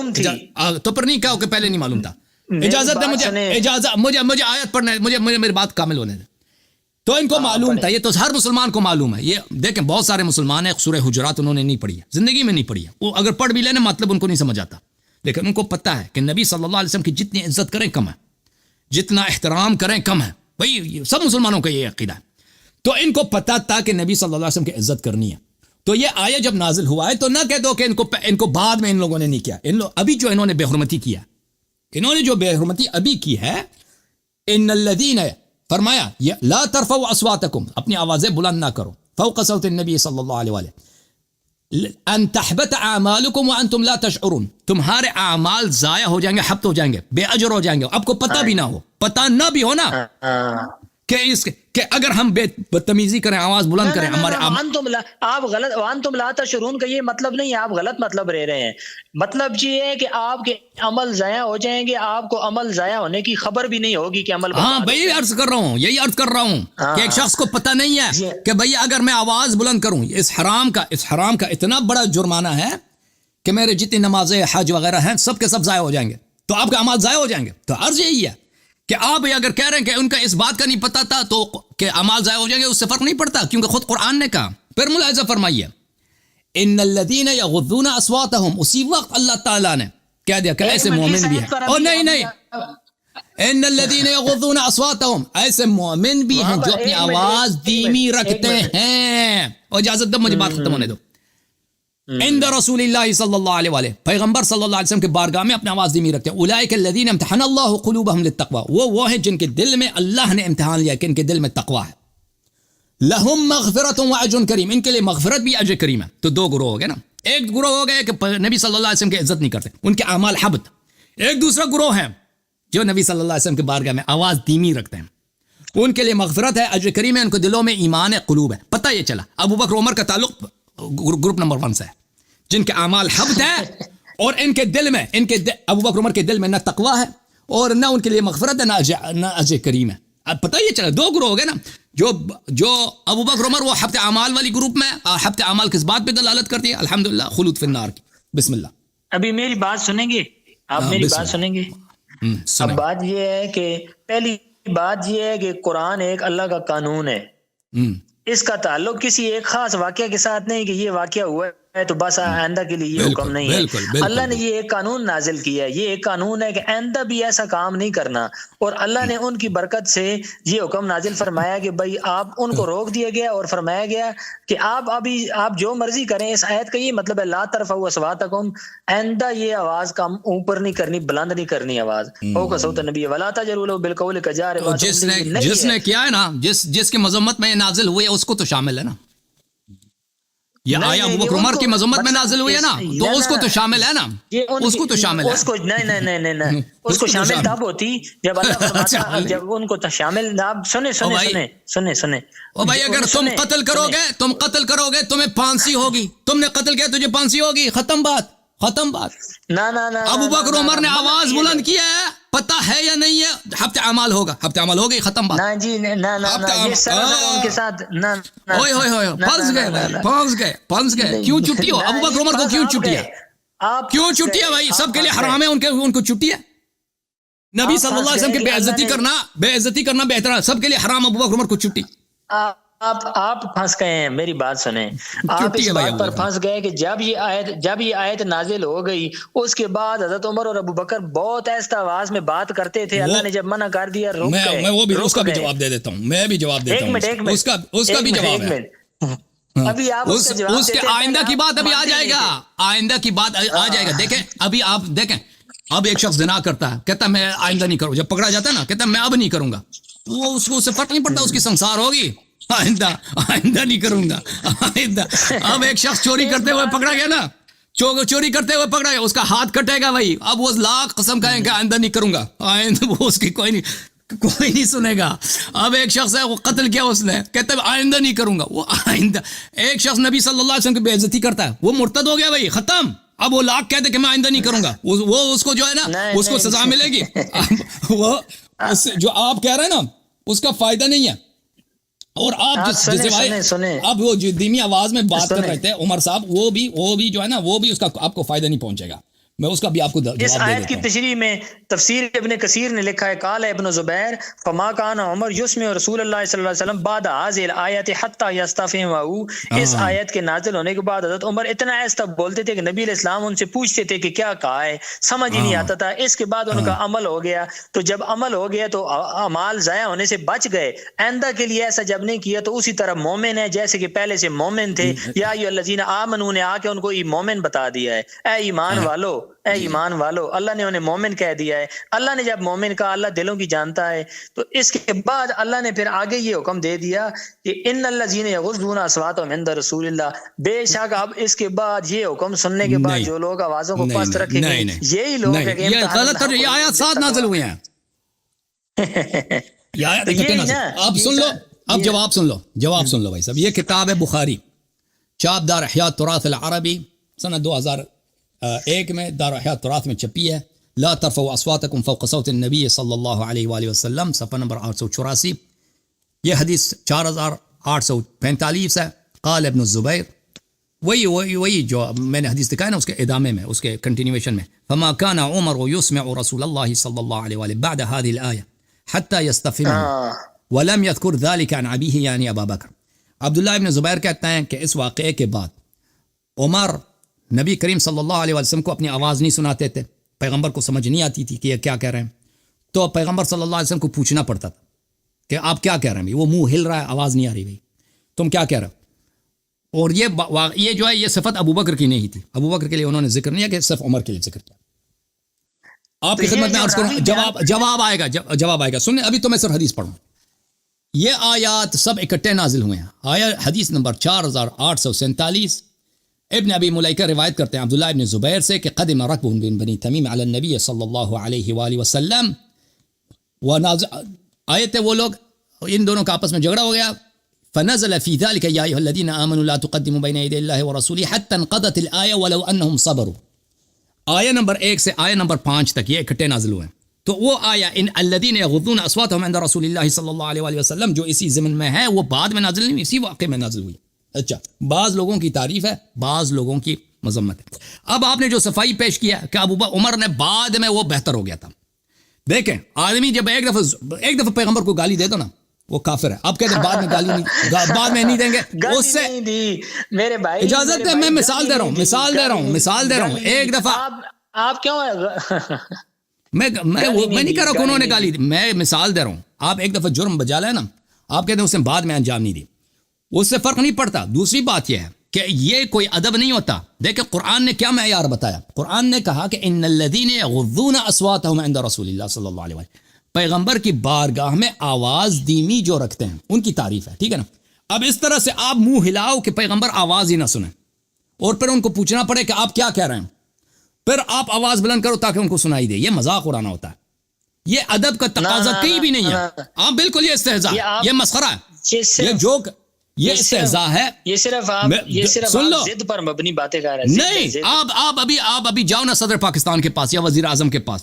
تو پر نہیں کہو کہ پہلے نہیں معلوم تھا. اجازت دے مجھے آیت پڑھنا ہے, مجھے میری بات کامل ہونے دے. تو ان کو معلوم تھا, یہ تو ہر مسلمان کو معلوم ہے. یہ دیکھیں بہت سارے مسلمان ہیں سورہ حجرات انہوں نے نہیں پڑھی ہے, زندگی میں نہیں پڑھی ہے. وہ اگر پڑھ بھی لینا مطلب ان کو نہیں سمجھ آتا, لیکن ان کو پتہ ہے کہ نبی صلی اللہ علیہ وسلم کی جتنی عزت کریں کم ہے, جتنا احترام کریں کم ہے. بھائی سب مسلمانوں کا یہ عقیدہ ہے. تو ان کو پتہ تھا کہ نبی صلی اللہ علیہ وسلم کی عزت کرنی ہے. تو یہ آیت جب نازل ہوا ہے تو نہ کہہ دو کہ ان کو بعد میں ان لوگوں نے نہیں کیا. ابھی جو انہوں نے بے حرمتی کیا, انہوں نے جو بے حرمتی ابھی کی ہے, ان الذین, فرمایا لا ترفعوا اصواتکم, اپنی آوازیں بلند نہ کرو, فوق صوت النبی صلی اللہ علیہ وآلہ, ان تحبط اعمالکم وانتم لا تشعرون, تمہارے اعمال ضائع ہو جائیں گے, حبط ہو جائیں گے, بے اجر ہو جائیں گے. آپ کو پتہ بھی نہ ہو, پتہ نہ بھی ہو نا کہ اگر ہم بدتمیزی کریں, آواز بلند کریں, ہمارے آپ غلط, وانتم لا تشعرون کا یہ مطلب نہیں ہے, آپ غلط مطلب لے رہے ہیں. مطلب یہ ہے کہ آپ کے عمل ضائع ہو جائیں گے, آپ کو عمل ضائع ہونے کی خبر بھی نہیں ہوگی کہ عمل. ہاں بھائی عرض کر رہا ہوں, یہی عرض کر رہا ہوں کہ ایک شخص کو پتہ نہیں ہے کہ بھئی اگر میں آواز بلند کروں, اس حرام کا اتنا بڑا جرمانہ ہے کہ میرے جتنی نمازیں, حج وغیرہ ہیں, سب کے سب ضائع ہو جائیں گے, تو آپ کے اعمال ضائع ہو جائیں گے. تو عرض یہی ہے کہ آپ اگر کہہ رہے ہیں کہ ان کا اس بات کا نہیں پتہ تھا تو کہ اعمال ضائع ہو جائیں گے, اس سے فرق نہیں پڑتا, کیونکہ خود قرآن نے کہا. پھر ملاحظہ فرمائیے, ان الذین یغضون اصواتهم, اسی وقت اللہ تعالیٰ نے کہہ دیا کہ ایسے مومن بھی ہیں. اور نہیں, ان الذین یغضون اصواتهم, ایسے مومن بھی ہیں جو اپنی آواز دھیمی رکھتے ہیں. اور اجازت دو مجھے بات ختم ہونے دو. عند رسول اللہ صلی اللہ علیہ وآلہ, پیغمبر صلی اللہ علیہ وسلم کے بارگاہ میں اپنے آواز دھیمی رکھتے ہیں. اولئک الذین امتحن اللہ قلوبہم للتقوی, وہ ہیں جن کے دل میں اللہ نے امتحان لیا کہ ان کے دل میں تقوی ہے. لہم مغفرۃ واجر کریم, ان کے لیے مغفرت بھی اجر کریم ہے. تو دو گروہ ہو گئے نا, ایک گروہ ہو گئے کہ نبی صلی اللہ علیہ وسلم کی عزت نہیں کرتے, ان کے اعمال حبط. ایک دوسرا گروہ ہے جو نبی صلی اللہ علیہ وسلم کے بارگاہ میں آواز دھیمی رکھتے ہیں, ان کے لیے مغفرت ہے, اجر کریم ہے, ان کو دلوں میں ایمان ہے, قلوب ہے. پتہ یہ چلا ابو بکر عمر کا تعلق گروپ نمبر 1 سے ہے, جن کے اعمال حبط ہے اور ان کے دل میں, ابو بکر عمر کے دل میں نہ تقوی ہے اور نہ ان کے لیے مغفرت ہے, نہ اجر کریم ہے. اب پتہ یہ چلا دو گروہ ہو گئے نا, جو ابو بکر عمر وہ حبط اعمال والی گروپ میں, حبط اعمال کس بات پہ دلالت کرتی ہے؟ الحمدللہ خلود فی النار کی. بسم اللہ. ابھی میری بات سنیں گے آپ, میری بات سنیں گے. اب بات یہ ہے کہ پہلی بات یہ ہے کہ قرآن ایک اللہ کا قانون ہے, اس کا تعلق کسی ایک خاص واقعہ کے ساتھ نہیں کہ یہ واقعہ ہوا ہے تو بس آئندہ کے لیے یہ حکم نہیں ہے. اللہ نے یہ ایک قانون نازل کیا ہے, یہ ایک قانون ہے کہ آئندہ بھی ایسا کام نہیں کرنا. اور اللہ نے ان کی برکت سے یہ حکم نازل فرمایا کہ بھائی آپ ان کو روک دیا گیا اور فرمایا گیا کہ آپ جو مرضی کریں. اس آیت کا یہ مطلب ہے لا ترفعوا اصواتکم, آئندہ یہ آواز کا اوپر نہیں کرنی, بلند نہیں کرنی آواز. فوق صوت النبی ولا تجهروا له بالقول كجهر بعضكم. جس نے کیا ہے نا, جس کی مذمت میں نازل ہوئے اس کو تو شامل ہے نا, یہ آیا ابو بکر عمر کی مذمت میں نازل ہوئی ہے نا, تو اس کو تو شامل ہے نا, اس کو تو شامل ہے. اس کو نہیں اس کو شامل تب ہوتی جب اللہ فرماتا, جب ان کو شامل. آپ سنیں او بھائی, اگر تم قتل کرو گے تمہیں پھانسی ہوگی, تم نے قتل کیا تجھے پھانسی ہوگی, ختم بات. نہ ابو بکر عمر نے آواز بلند کیا ہے, پتہ ہے یا نہیں ہے, حبط اعمال ہوگا, حبط اعمال ہوگی, ختم بات. نہ جی نہ یہ سراسر ان کے ساتھ نہ پھنس گئے. کیوں چھٹی ہو ابو بکر عمر کو, کیوں چھٹی ہے, کیوں چھٹی ہے بھائی؟ سب کے لیے حرام ہے, ان کو چھٹی ہے. نبی صلی اللہ علیہ وسلم کی بے عزتی کرنا بہتر ہے, سب کے لیے حرام, ابو بکر عمر کو چھٹی. آپ پھنس گئے ہیں, میری بات سنیں. آپ اس بات پر پھنس گئے کہ جب یہ آیت نازل ہو گئی اس کے بعد حضرت عمر اور ابو بکر بہت ایسا آواز میں بات کرتے تھے, اللہ نے جب منع کر دیا رک گئے. میں اس کا بھی جواب دے دیتا ہوں, اس کا بھی جواب ہے. ابھی آپ اس کے آئندہ کی بات ابھی آ جائے گا. دیکھیں ابھی آپ دیکھیں, اب ایک شخص زنا کرتا ہے, کہتا ہے میں آئندہ نہیں کروں, جب پکڑا جاتا ہے نا کہتا ہے میں اب نہیں کروں گا, وہ اس کو اس سے فرق نہیں پڑتا, اس کی سنسار ہوگی, آئندہ نہیں کروں گا آئندہ. اب ایک شخص چوری کرتے ہوئے پکڑا گیا نا, چوری کرتے ہوئے پکڑا گیا, اس کا ہاتھ کٹے گا بھائی. اب وہ لاکھ قسم کھائیں کہ آئندہ نہیں کروں گا, آئندہ وہ اس کی کوئی نہیں سنے گا. اب ایک شخص ہے وہ قتل کیا اس نے, کہتا ہے آئندہ نہیں کروں گا, وہ آئندہ. ایک شخص نبی صلی اللہ علیہ وسلم کی بے عزتی کرتا ہے, وہ مرتد ہو گیا بھائی, ختم. اب وہ لاکھ کہتے کہ میں آئندہ نہیں کروں گا, وہ اس کو جو ہے نا اس کو سزا ملے گی. وہ جو آپ کہہ رہے ہیں نا اس کا فائدہ نہیں ہے. اور آپ سنیں اب وہ جو دھیمی آواز میں بات کر رہے تھے عمر صاحب, وہ بھی جو ہے نا وہ بھی اس کا آپ کو فائدہ نہیں پہنچے گا. میں اس کا بھی آپ کو جواب دے اس آیت کی تشریح میں تفسیر ابن کثیر نے لکھا ہے, قال ابن زبیر فما کان عمر یسمع رسول اللہ صلی اللہ علیہ وسلم بعد هذه الآیات حتى يستفهموا. اس آیت کے نازل ہونے کے بعد حضرت عمر اتنا ایسا بولتے تھے کہ نبی علیہ السلام ان سے پوچھتے تھے کہ کیا کہا ہے, سمجھ ہی نہیں آتا تھا. اس کے بعد ان کا عمل ہو گیا, تو جب عمل ہو گیا تو اعمال ضائع ہونے سے بچ گئے. آئندہ کے لیے ایسا جب نہیں کیا تو اسی طرح مومن ہے جیسے کہ پہلے سے مومن تھے. یا ایھا الذین آمنوا نے آ کے ان کو مومن بتا دیا ہے, اے ایمان والو, اے ایمان والو. اللہ نے انہیں مومن کہہ دیا ہے. اللہ نے جب مومن کہا, اللہ دلوں کی جانتا ہے, تو اس کے بعد اللہ نے پھر آگے یہ حکم دے دیا کہ ان الذین یغضون اصواتهم عند رسول اللہ. بے شک اب اس کے بعد یہ حکم سننے کے بعد جو لوگ آوازوں کو پست رکھیں گے یہی لوگ ہیں. یہ غلط ہے, یہ آیات 7 نازل ہوئی ہیں. یہ آیات اکٹھے نازل. اب سن لو, اب جواب سن لو بھائی صاحب. یہ کتاب ہے بخاری, چاپ دار احیاء التراث العربی, سنہ 2001 میں دار احیاء التراث میں چھپی ہے. لا ترفعوا اصواتکم فوق صوت النبی صلی اللہ علیہ وآلہ وسلم, صفحہ نمبر 884. یہ حدیث 4845 ہے. قال ابن الزبیر, وہی جو میں نے حدیث دکھایا نا اس کے ادامے میں, اس کے کنٹینیویشن میں, فما كان عمر يسمع رسول الله صلی اللہ علیہ وآلہ بعد هذه الآية حتى يستفهم ولم يذكر ذلك عن أبيه يعني ابا بکر. عبداللہ ابن زبیر کہتے ہیں کہ اس واقعے کے بعد عمر نبی کریم صلی اللہ علیہ وسلم کو اپنی آواز نہیں سناتے تھے. پیغمبر کو سمجھ نہیں آتی تھی کہ یہ کیا کہہ رہے ہیں, تو پیغمبر صلی اللہ علیہ وسلم کو پوچھنا پڑتا تھا کہ آپ کیا کہہ رہے ہیں. وہ منہ ہل رہا ہے, آواز نہیں آ رہی, بھائی تم کیا کہہ رہے ہو. اور یہ جو ہے یہ صفت ابو بکر کی نہیں تھی. ابو بکر کے لیے انہوں نے ذکر نہیں کیا, کہ صرف عمر کے لیے ذکر کیا. آپ کی خدمت میں عرض کروں, جواب آئے گا. سنیں, ابھی تو میں صرف حدیث پڑھوں. یہ آیات سب اکٹھے نازل ہوئے ہیں. حدیث نمبر 4847. ابن ابی ملیکہ روایت کرتے ہیں عبداللہ ابن زبیر سے کہ قدم رکب من بنی تمیم علی النبی صلی اللہ علیہ وآلہ وسلم. آئے تھے وہ لوگ, ان دونوں کا آپس میں جھگڑا ہو گیا. فنزل فی ذلک یا ایھا الذین آمنوا لا تقدموا بین یدی اللہ ورسولہ حتی انقضت الآیہ ولو انہم صبروا. آیہ نمبر 1 سے آیہ نمبر 5 تک یہ اکٹھے نازل ہوئے ہیں. تو وہ آیا ان الذین یغضون اصواتهم عند رسول اللہ صلی اللہ علیہ وآلہ وسلم جو اسی ضمن میں ہے, وہ بعد میں نازل نہیں, اسی واقعے میں نازل ہوئی. اچھا, بعض لوگوں کی تعریف ہے, بعض لوگوں کی مذمت ہے. اب آپ نے جو صفائی پیش کیا کہ عمر نے بعد میں وہ بہتر ہو گیا تھا. دیکھیں, آدمی جب ایک دفعہ پیغمبر کو گالی دے دو نا, وہ کافر ہے. آپ کہتے ہیں بعد میں گالی نہیں, بعد میں نہیں دیں گے. اس سے میرے بھائی اجازت ہے, میں مثال دے رہا ہوں. ایک دفعہ آپ کیوں میں نہیں کہہ رہا کہ انہوں نے گالی دی, میں مثال دے رہا ہوں. آپ ایک دفعہ جرم بجا لیں نا, آپ کہتے ہیں اس نے بعد میں انجام نہیں دی, اس سے فرق نہیں پڑتا. دوسری بات یہ ہے کہ یہ کوئی ادب نہیں ہوتا. دیکھیں قرآن نے کیا معیار بتایا. قرآن نے کہا کہ ان الذین یغضون اصواتهم عند رسول اللہ صلی اللہ علیہ وسلم, پیغمبر کی بارگاہ میں آواز دھیمی جو رکھتے ہیں ان کی تعریف ہے. ٹھیک ہے نا. اب اس طرح سے آپ منہ ہلاؤ کہ پیغمبر آواز ہی نہ سنیں, اور پھر ان کو پوچھنا پڑے کہ آپ کیا کہہ رہے ہیں, پھر آپ آواز بلند کرو تاکہ ان کو سنائی دے. یہ مذاق اڑانا ہوتا ہے. یہ ادب کا تقاضا کہیں بھی نہیں ہے. آپ بالکل, یہ استہزاء ہے, یہ مسخرہ ہے, یہ جوک, یہ استہزاء ہے. یہ صرف ضد پر مبنی باتیں کر رہے ہیں. نہیں, آپ ابھی جاؤ نا صدر پاکستان کے پاس یا وزیر اعظم کے پاس,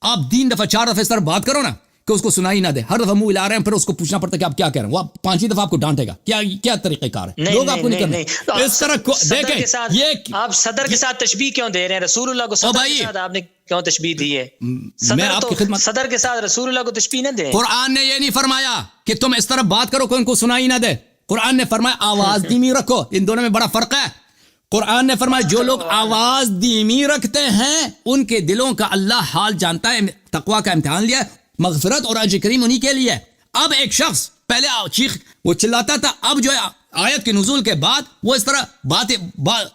آپ 3 دفعہ 4 دفعہ اس طرح بات کرو نا کہ اس کو سنائی نہ دے, ہر دفعہ منہ ہلا رہے ہیں, پھر اس کو پوچھنا پڑتا ہے کہ آپ کیا کہہ رہے ہیں. وہ 5ویں دفعہ آپ کو ڈانٹے گا. کیا طریقہ کار ہے, لوگ آپ کو نہیں کرنا اس طرح. دیکھیں, یہ آپ صدر کے ساتھ تشبیہ کیوں دے رہے ہیں. رسول اللہ کو صدر کے ساتھ آپ نے کیوں تشبیہ دی ہے. میں آپ کی خدمت, صدر کے ساتھ رسول اللہ کو تشبیہ نہ دیں. قرآن نے یہ نہیں فرمایا کہ تم اس طرح بات کرو کہ ان کو سنائی نہ دے. قرآن نے فرمایا آواز دھیمی رکھو. ان دونوں میں بڑا فرق ہے. قرآن نے فرمایا جو لوگ آواز دھیمی رکھتے ہیں ان کے دلوں کا اللہ حال جانتا ہے. تقویٰ کا امتحان لیا, مغفرت اور اجر کریم انہی کے لیے. اب ایک شخص پہلے وہ چلاتا تھا, اب جو ہے آیت کے نزول کے بعد وہ اس طرح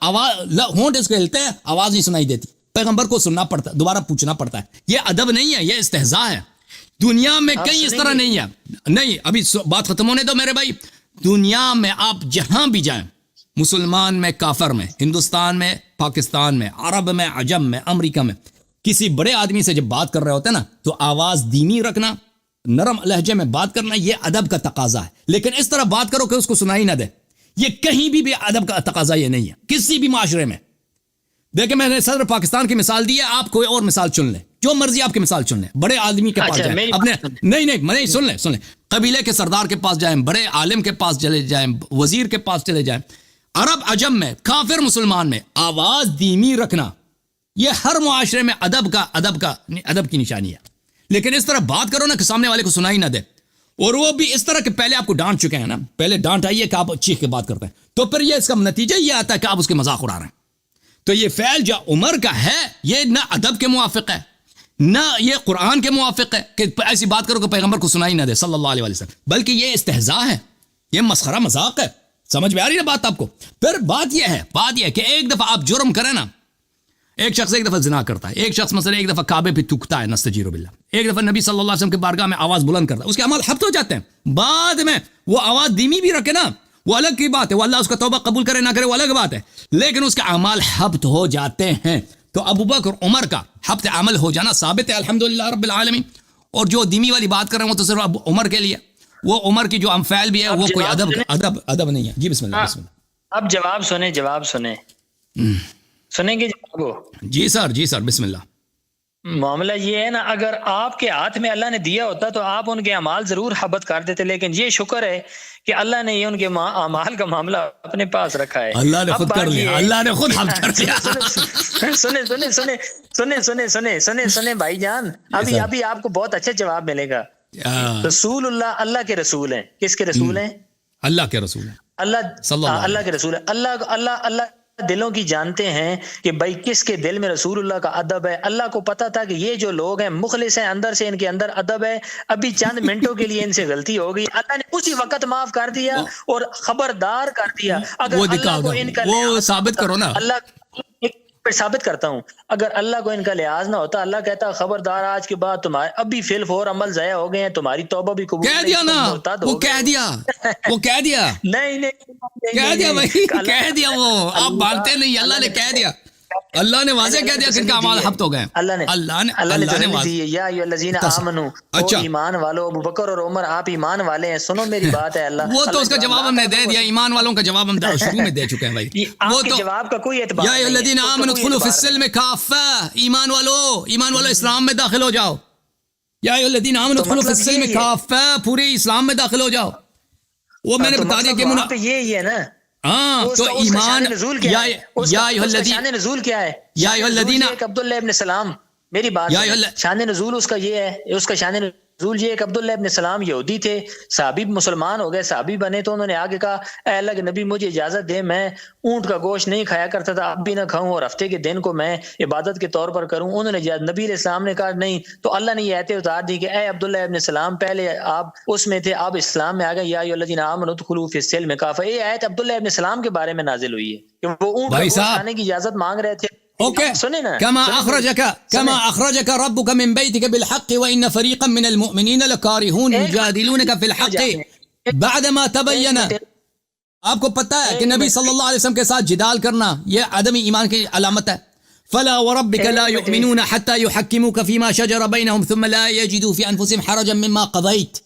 آواز ہونٹ اس کے ہلتے ہیں, آواز نہیں سنائی دیتی. پیغمبر کو سننا پڑتا, دوبارہ پوچھنا پڑتا ہے. یہ ادب نہیں ہے, یہ استہزاء ہے. دنیا میں کہیں اس طرح نہیں ہے. نہیں, ابھی بات ختم ہونے دو میرے بھائی. دنیا میں آپ جہاں بھی جائیں، مسلمان میں، کافر میں، ہندوستان میں، پاکستان میں، عرب میں، عجم میں، امریکہ میں، کسی بڑے آدمی سے جب بات کر رہے ہوتے ہیں نا تو آواز دھیمی رکھنا، نرم لہجے میں بات کرنا، یہ ادب کا تقاضا ہے. لیکن اس طرح بات کرو کہ اس کو سنائی نہ دے، یہ کہیں بھی ادب کا تقاضا یہ نہیں ہے کسی بھی معاشرے میں. دیکھیں میں نے صدر پاکستان کی مثال دی ہے، آپ کوئی اور مثال چن لیں، جو مرضی آپ کی مثال چن لیں. بڑے آدمی کے پاس جائیں، اپنے نہیں سن لیں قبیلے کے سردار کے پاس جائیں، بڑے عالم کے پاس چلے جائیں، وزیر کے پاس چلے جائیں، عرب عجم میں، کافر مسلمان میں، آواز دھیمی رکھنا یہ ہر معاشرے میں ادب کی نشانی ہے. لیکن اس طرح بات کرو نا کہ سامنے والے کو سنائی نہ دے، اور وہ بھی اس طرح کہ پہلے آپ کو ڈانٹ چکے ہیں نا، پہلے ڈانٹ آئی ہے کہ آپ چیخ کے بات کرتے ہیں، تو پھر یہ اس کا نتیجہ یہ آتا ہے کہ آپ اس کے مذاق اڑا رہے ہیں. تو یہ فعل جو عمر کا ہے یہ نہ ادب کے موافق ہے، نہ یہ قرآن کے موافق ہے کہ ایسی بات کرو کہ پیغمبر کو سنائی نہ دے صلی اللہ علیہ وسلم، بلکہ یہ استہزاء ہے، یہ مسخرہ مذاق ہے. سمجھ میں آ رہی ہے بات آپ کو؟ پھر بات یہ ہے کہ ایک دفعہ آپ جرم کریں نا، ایک شخص ایک دفعہ زنا کرتا ہے، ایک شخص مثلا ایک دفعہ کعبے پہ تھوکتا ہے نستجیر باللہ، ایک دفعہ نبی صلی اللہ علیہ وسلم کے بارگاہ میں آواز بلند کرتا ہے، اس کے اعمال حبط ہو جاتے ہیں. بعد میں وہ آواز دھیمی بھی رکھے نا، وہ الگ کی بات ہے، وہ اللہ اس کا توبہ قبول کرے نہ کرے وہ الگ بات ہے، لیکن اس کے اعمال حبط ہو جاتے ہیں. تو ابو بکر عمر کا حبط عمل ہو جانا ثابت ہے الحمدللہ رب العالمین. اور جو دھیمی والی بات کر رہے ہیں وہ تو صرف اب عمر کے لیے، وہ عمر کی جو فعل بھی ہے وہ کوئی ادب نہیں ہے. جی بسم اللہ. بسم اللہ. اب جواب سنیں سنیں گے جواب کو؟ جی سر بسم اللہ. معاملہ یہ ہے نا، اگر آپ کے ہاتھ میں اللہ نے دیا ہوتا تو آپ ان کے اعمال ضرور حبط کر دیتے، لیکن یہ شکر ہے کہ اللہ نے یہ ان کے اعمال کا معاملہ اپنے پاس رکھا ہے. اللہ نے خود کر لیا، اللہ نے خود حبط کر دیا. سنیں بھائی جان، ابھی آپ کو بہت اچھا جواب ملے گا. رسول اللہ کے رسول ہیں. کس کے رسول ہیں؟ اللہ کے رسول ہیں. اللہ کے رسول ہے. اللہ دلوں کی جانتے ہیں کہ بھائی کس کے دل میں رسول اللہ کا ادب ہے. اللہ کو پتا تھا کہ یہ جو لوگ ہیں مخلص ہیں، اندر سے ان کے اندر ادب ہے. ابھی چند منٹوں کے لیے ان سے غلطی ہو گئی، اللہ نے اسی وقت معاف کر دیا اور خبردار کر دیا. اگر اللہ کو ان کا وہ ثابت کرو نا، اللہ ثابت کرتا ہوں، اگر اللہ کو ان کا لحاظ نہ ہوتا، اللہ کہتا خبردار آج کے بعد تمہارے ابھی فی الفور عمل ضائع ہو گئے ہیں، تمہاری توبہ بھی قبول کہہ دیا نا، وہ کہہ دیا نہیں کہہ دیا بھائی، کہہ دیا. وہ آپ مانتے نہیں، اللہ نے کہہ دیا، اللہ نے واضح کہہ دیا کہ ان کا اعمال حبط ہو گئے. اللہ نے واضح. یا ایھا الذین آمنوا، اچھا ایمان والو، ابو بکر اور عمر آپ ایمان والے ہیں، سنو میری بات ہے. اللہ وہ تو اس کا جواب ہم نے دے دیا، ایمان والوں کا جواب ہم شروع میں دے چکے ہیں بھائی. وہ تو جواب کا کوئی اعتبار یا ایھا الذین آمنوا ادخلوا فی السلم کافہ، ایمان والو اسلام میں داخل ہو جاؤ. یا ایھا الذین آمنوا ادخلوا فی السلم کافہ، پورے اسلام میں داخل ہو جاؤ. وہ میں نے بتا دیا کہ یہی ہے نا. ہاں تو ایمان یا ایھا الذین شان نزول کیا ہے؟ یا ایھا الذین عبداللہ ابن سلام، میری بات شان نزول اس کا یہ ہے، اس کا شان نزول یہ ہے کہ عبداللہ ابن سلام یہودی تھے، صحابی مسلمان ہو گئے، صحابی بنے، تو انہوں نے آگے کہا اے اللہ کے نبی مجھے اجازت دے، میں اونٹ کا گوشت نہیں کھایا کرتا تھا، اب بھی نہ کھاؤں، اور ہفتے کے دن کو میں عبادت کے طور پر کروں. انہوں نے نبی علیہ السلام نے کہا نہیں، تو اللہ نے یہ آیتیں اتار دی کہ اے عبداللہ ابن سلام پہلے آپ اس میں تھے، آپ اسلام میں آ گئے. یا ایھا الذین آمنوا ادخلوا فی السلم کافہ، یہ آیت عبداللہ ابن سلام کے بارے میں نازل ہوئی ہے کہ وہ اونٹ کا گوشت کھانے کی اجازت مانگ رہے تھے. اوکے، كما اخرجك ربك من بيتك بالحق وان فريقا من المؤمنين لكارهون يجادلونك في الحق بعدما تبين. آپ کو پتہ ہے کہ نبی صلی اللہ علیہ وسلم کے ساتھ جدال کرنا یہ عدم ایمان کی علامت ہے. فلا وربك لا يؤمنون حتى يحكموك فيما شجر بينهم ثم لا يجدوا في انفسهم حرجا مما قضيت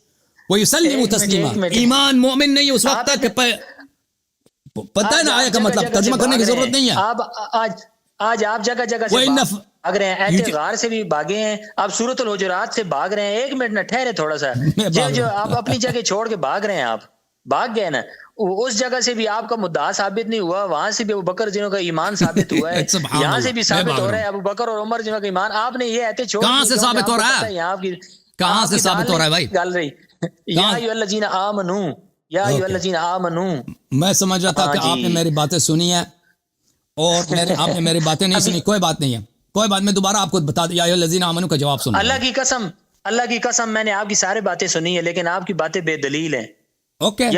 ويسلموا تسليما. ایمان مومن نہیں اس وقت تک پتہ ہے نا آیا کا مطلب، ترجمہ کرنے کی ضرورت نہیں ہے. آج آپ جگہ جگہ سے بھاگ رہے ہیں، ایت غار سے بھی بھاگے ہیں، آپ سورۃ الحجرات سے بھاگ رہے ہیں. ایک منٹ نہ ٹھہرے تھوڑا سا، جو آپ اپنی جگہ چھوڑ کے بھاگ رہے ہیں، آپ بھاگ گئے نا، اس جگہ سے بھی آپ کا مدعا ثابت نہیں ہوا، وہاں سے بھی ابو بکر جنہوں کا ایمان ثابت ہوا ہے، یہاں سے بھی ثابت ہو رہا ہے ابو بکر اور عمر جنہوں کا ایمان. آپ نے یہ ایتیں چھوڑ کہاں سے ثابت ہو رہا ہے؟ کہاں سے ثابت ہو رہا ہے بھائی؟ گل رہی یا ایھا الذین آمنوا، یا ایھا الذین آمنوا. میں سمجھ رہا تھا کہ آپ نے میری باتیں سنی ہیں اور آپ نے میری باتیں نہیں سنی. کوئی بات نہیں ہے، کوئی بات، میں دوبارہ آپ کو بتا دیا ایھا الذین آمنوا کا جواب سنو. اللہ کی قسم میں نے آپ کی ساری باتیں سنی ہیں، لیکن آپ کی باتیں بے دلیل ہیں. اوکے،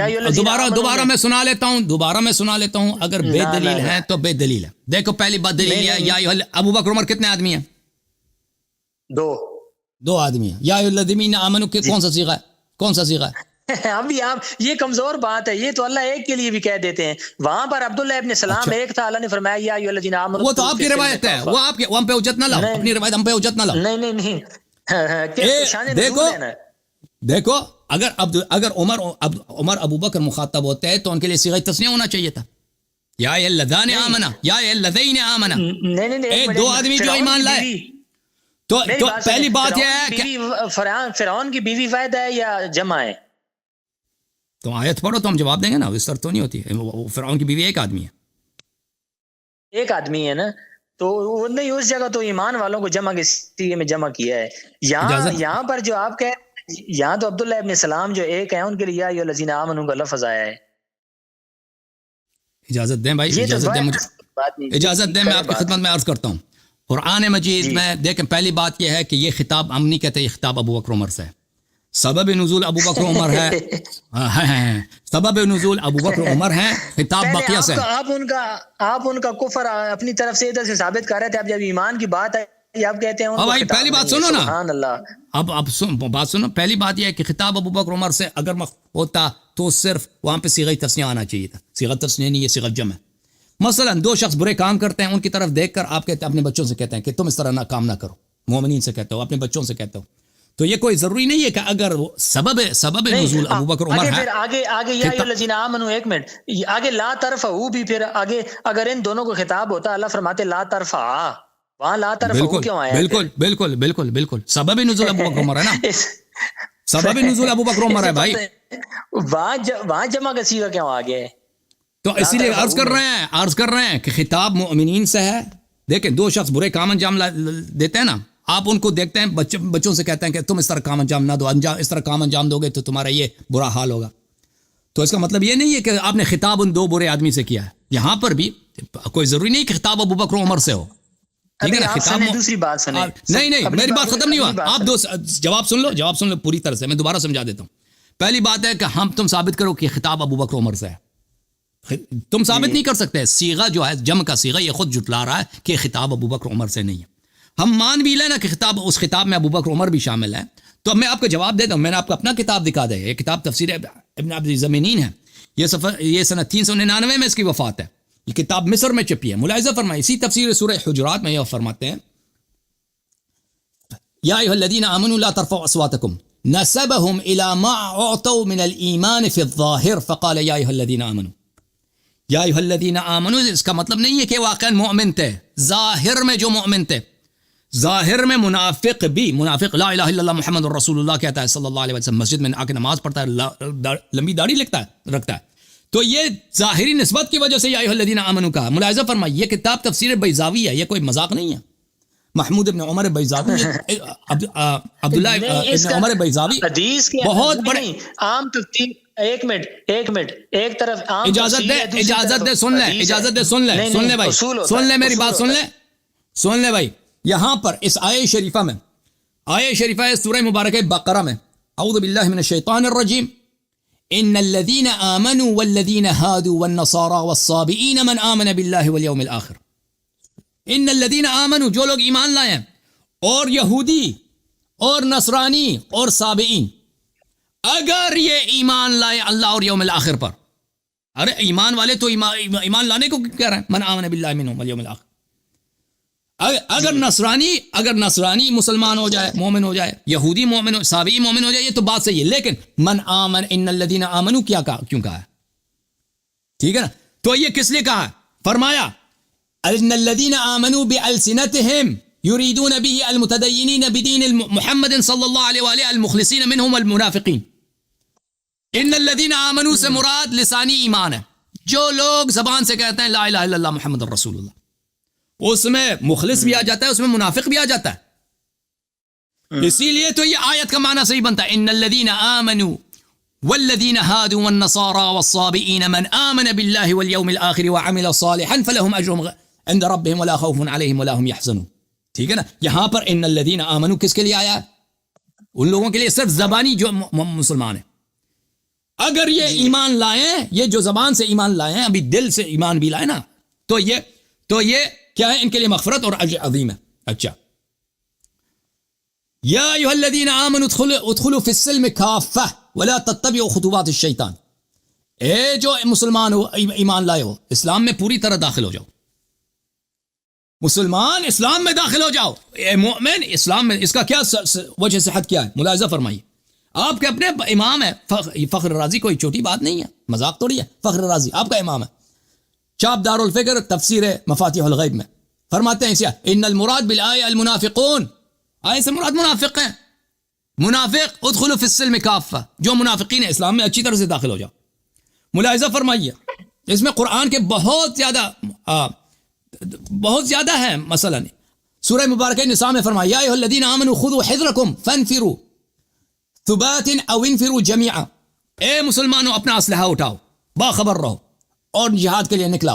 دوبارہ میں سنا لیتا ہوں. اگر بے دلیل ہے تو بے دلیل ہے. دیکھو پہلی بات دلیل ہے، یا ابو بکر عمر کتنے آدمی ہیں؟ دو آدمی ہیں. یا ایھا الذین آمنوا کون سا صیغہ ہے؟ ابھی آپ یہ کمزور بات ہے، یہ تو اللہ ایک کے لیے بھی کہہ دیتے ہیں. وہاں پر عبداللہ ابن سلام ایک تھا، اللہ نے فرمایا یا ایھا الذین آمنوا. وہ تو آپ کی روایت ہے، وہ آپ کے ہم پہ حجت نہ لاؤ، اپنی روایت ہم پہ حجت نہ لاؤ. نہیں دیکھو اگر عمر ابو بکر مخاطب ہوتے ہیں تو ان کے لیے صیغہ تثنیہ ہونا چاہیے تھا. یا الذین آمنا، یا الذین آمنا. ایک دو آدمی جو ایمان لائے. تو پہلی بات یہ ہے کہ فرعون کی بیوی واحد ہے یا جمع ہے؟ تو آیت پڑھو تو ہم جواب دیں گے نا، اس طرح تو نہیں ہوتی ہے. فرعون کی بیوی ایک آدمی ہے، ایک آدمی ہے نا. تو وہ نہیں، اس جگہ تو ایمان والوں کو جمع کے صیغے میں جمع کیا ہے. یہاں پر جو آپ کہہ، یہاں تو عبداللہ ابن سلام جو ایک ہیں ان کے لیے یا ایھا الذین آمنوا کا لفظ آیا ہے. اجازت دیں بھائی، اجازت دیں مجھے، اجازت دیں میں آپ کی خدمت میں عرض کرتا ہوں. قرآن مجید میں دیکھیں پہلی بات یہ ہے کہ یہ خطاب ہم نہیں کہتے، یہ خطاب ابو بکر عمر سے ہے. سبب نزول ابو بکر عمر ہے، سبب نزول ابو بکر عمر ہے، خطاب بقیہ سے. آپ ان کا کفر اپنی طرف سے ادھر سے ثابت کر رہے تھے. اب جب ایمان کی بات ہے آپ کہتے ہیں بھائی پہلی بات سنو نا، سبحان اللہ. اب بات سنو. پہلی بات یہ ہے کہ خطاب ابو بکر عمر سے اگر ہوتا تو صرف وہاں پہ صیغہ تثنیہ آنا چاہیے تھا. صیغہ تثنیہ نہیں، یہ صیغہ جمع ہے. مثلا دو شخص برے کام کرتے ہیں، ان کی طرف دیکھ کر آپ کہتے ہیں، اپنے بچوں سے کہتے ہیں کہ تم اس طرح نہ کام نہ کرو. مومنین سے کہتے ہو، اپنے بچوں سے کہتے ہو. تو یہ کوئی ضروری نہیں ہے کہ اگر سبب نزول ابو بکر عمر ہے. آگے یا ایھا الذین آمنوا، ایک منٹ آگے لا ترفعوا بھی، پھر آگے اگر ان دونوں کو خطاب ہوتا اللہ فرماتے لا ترفعا، وہاں لا ترفعوا کیوں آیا؟ بالکل سبب نزول ابو بکر عمر ہے نا، سبب نزول ابو بکر عمر ہے بھائی. وہاں جمع کا صیغہ کیوں آ گیا ہے؟ تو اسی لیے عرض کر رہے ہیں کہ خطاب مومنین سے ہے. دیکھیں دو شخص برے کام انجام دیتے ہیں نا، آپ ان کو دیکھتے ہیں، بچوں سے کہتے ہیں کہ تم اس طرح کام انجام نہ دو، اس طرح کام انجام دو گے تو تمہارا یہ برا حال ہوگا. تو اس کا مطلب یہ نہیں ہے کہ آپ نے خطاب ان دو برے آدمی سے کیا ہے. یہاں پر بھی کوئی ضروری نہیں کہ خطاب ابو بکر عمر سے ہو. ٹھیک ہے نا، خطاب دوسری بات سنیں. نہیں میری بات ختم نہیں ہوا، آپ دو جواب سن لو پوری طرح سے. میں دوبارہ سمجھا دیتا ہوں. پہلی بات ہے کہ تم ثابت کرو کہ خطاب ابو بکر عمر سے ہے. تم ثابت نہیں کر سکتے. صیغہ جو ہے جمع کا صیغہ، یہ خود جٹلا رہا ہے کہ خطاب ابو بکر عمر سے نہیں ہے. ہم مان بھی لیں نا کہ اس خطاب میں ابو بکر عمر بھی شامل ہے. تو اب میں آپ کو جواب دیتا ہوں. میں نے آپ کو اپنا کتاب دکھا دیا. یہ کتاب تفسیر ابن عبد زمینین ہے. یہ سنہ 399 میں اس کی وفات ہے. یہ کتاب مصر میں چھپی ہے. ملاحظہ فرمائیں، اسی تفسیر سورہ حجرات میں یہ فرماتے ہیں یا ایھا الذین آمنوا لا ترفعوا اصواتکم نسبهم الى ما اعطوا من الايمان في الظاهر فقال یا ایھا الذین آمنوا. یا ایھا الذین آمنوا اس کا مطلب نہیں ہے کہ واقعا مؤمن تھے. ظاہر میں جو مؤمن تھے، ظاہر میں منافق بھی، منافق لا الہ الا اللہ محمد رسول اللہ کہتا ہے صلی اللہ علیہ وسلم، مسجد میں آ کے نماز پڑھتا ہے، لمبی داڑھی رکھتا ہے. تو یہ ظاہری نسبت کی وجہ سے یا ایھا الذین آمنوا کہا. ملاحظہ فرمائیے یہ کتاب تفسیر بیضاوی ہے، یہ کوئی مذاق نہیں ہے. محمود ابن عمر بیضاوی، عبداللہ ابن عمر بیضاوی بہت بڑے عام تفسیر. ایک منٹ ایک طرف اجازت دے سن لے بھائی، میری بات سن لے بھائی. یہاں پر اس آیہ شریفہ میں، آیہ شریفہ ہے سورہ مبارکہ بقرہ میں، اعوذ باللہ من الشیطان الرجیم، ان الذین آمنوا والذین هادوا والنصارى والصابئین من آمن باللہ والیوم الآخر. ان الذین آمنوا جو لوگ ایمان لائے ہیں، اور یہودی اور نصرانی اور صابئین، اگر یہ ایمان لائے اللہ اور یوم الآخر پر. ارے ایمان والے تو ایمان لانے کو کہہ رہے ہیں، من آمن باللہ منہم والیوم الآخر. اگر نصرانی مسلمان ہو جائے، مومن ہو جائے، یہودی مومن ہو، صابئی مومن ہو جائے، یہ تو بات صحیح ہے. لیکن من آمن، ان الذین آمنوا کیوں کہا ہے؟ ٹھیک ہے نا. تو یہ کس لیے کہا ہے؟ فرمایا ان الذین آمنوا بألسنتهم یریدون به المتدینین بدین محمد صلی اللہ علیہ وآلہ المخلصین منہم المنافقین. ان الذین آمنوا سے مراد لسانی ایمان ہے، جو لوگ زبان سے کہتے ہیں لا الہ الا اللہ محمد رسول اللہ، اس میں مخلص بھی آ جاتا ہے، اس میں منافق بھی آ جاتا ہے. اسی لیے تو یہ آیت کا معنی صحیح بنتا ہے ان الذین آمنوا والذین هادوا والنصارى والصابئین من آمن باللہ والیوم الآخر وعمل صالحا فلهم اجرهم عند ربهم ولا خوف علیہم ولا هم يحزنون. ٹھیک ہے نا. یہاں پر ان الذین آمنوا کس کے لیے آیا ہے؟ ان لوگوں کے لیے صرف زبانی جو مسلمان ہیں. اگر یہ ایمان لائیں، یہ جو زبان سے ایمان لائیں، ابھی دل سے ایمان بھی لائیں نا، تو یہ کیا ہے؟ ان کے لیے مغفرت اور اجر عظیم ہے. اچھا، یا ایھا الذین آمنوا ادخلوا فی السلم کافہ، ولا تتبعوا خطوات الشیطان. اے جو مسلمان ہو، ایمان لائے ہو، اسلام میں پوری طرح داخل ہو جاؤ. مسلمان اسلام میں داخل ہو جاؤ. اے مومن اسلام میں، اس کا کیا وجہ صحت کیا ہے؟ ملاحظہ فرمائیے. آپ کے اپنے امام ہے فخر رازی، کوئی چھوٹی بات نہیں ہے، مذاق تھوڑی ہے. فخر رازی آپ کا امام ہے. چاپ دار الفکر تفسیر مفاتیح الغیب میں فرماتے ہیں ان المراد بالآیہ المنافقون، آیہ سے مراد منافق ہیں. منافق ادخلوا فی السلم کافہ، جو منافقین ہیں اسلام میں اچھی طرح سے داخل ہو جاؤ. ملاحظہ فرمائیے اس میں قرآن کے بہت زیادہ ہیں. مثلا سورہ مبارکہ نساء میں فرمایا یا ایھا الذین آمنوا خذوا حذرکم فانفروا ثبات او انفروا جميعا. اے مسلمانوں اپنا اسلحہ اٹھاؤ، باخبر رہو اور جہاد کے لیے نکل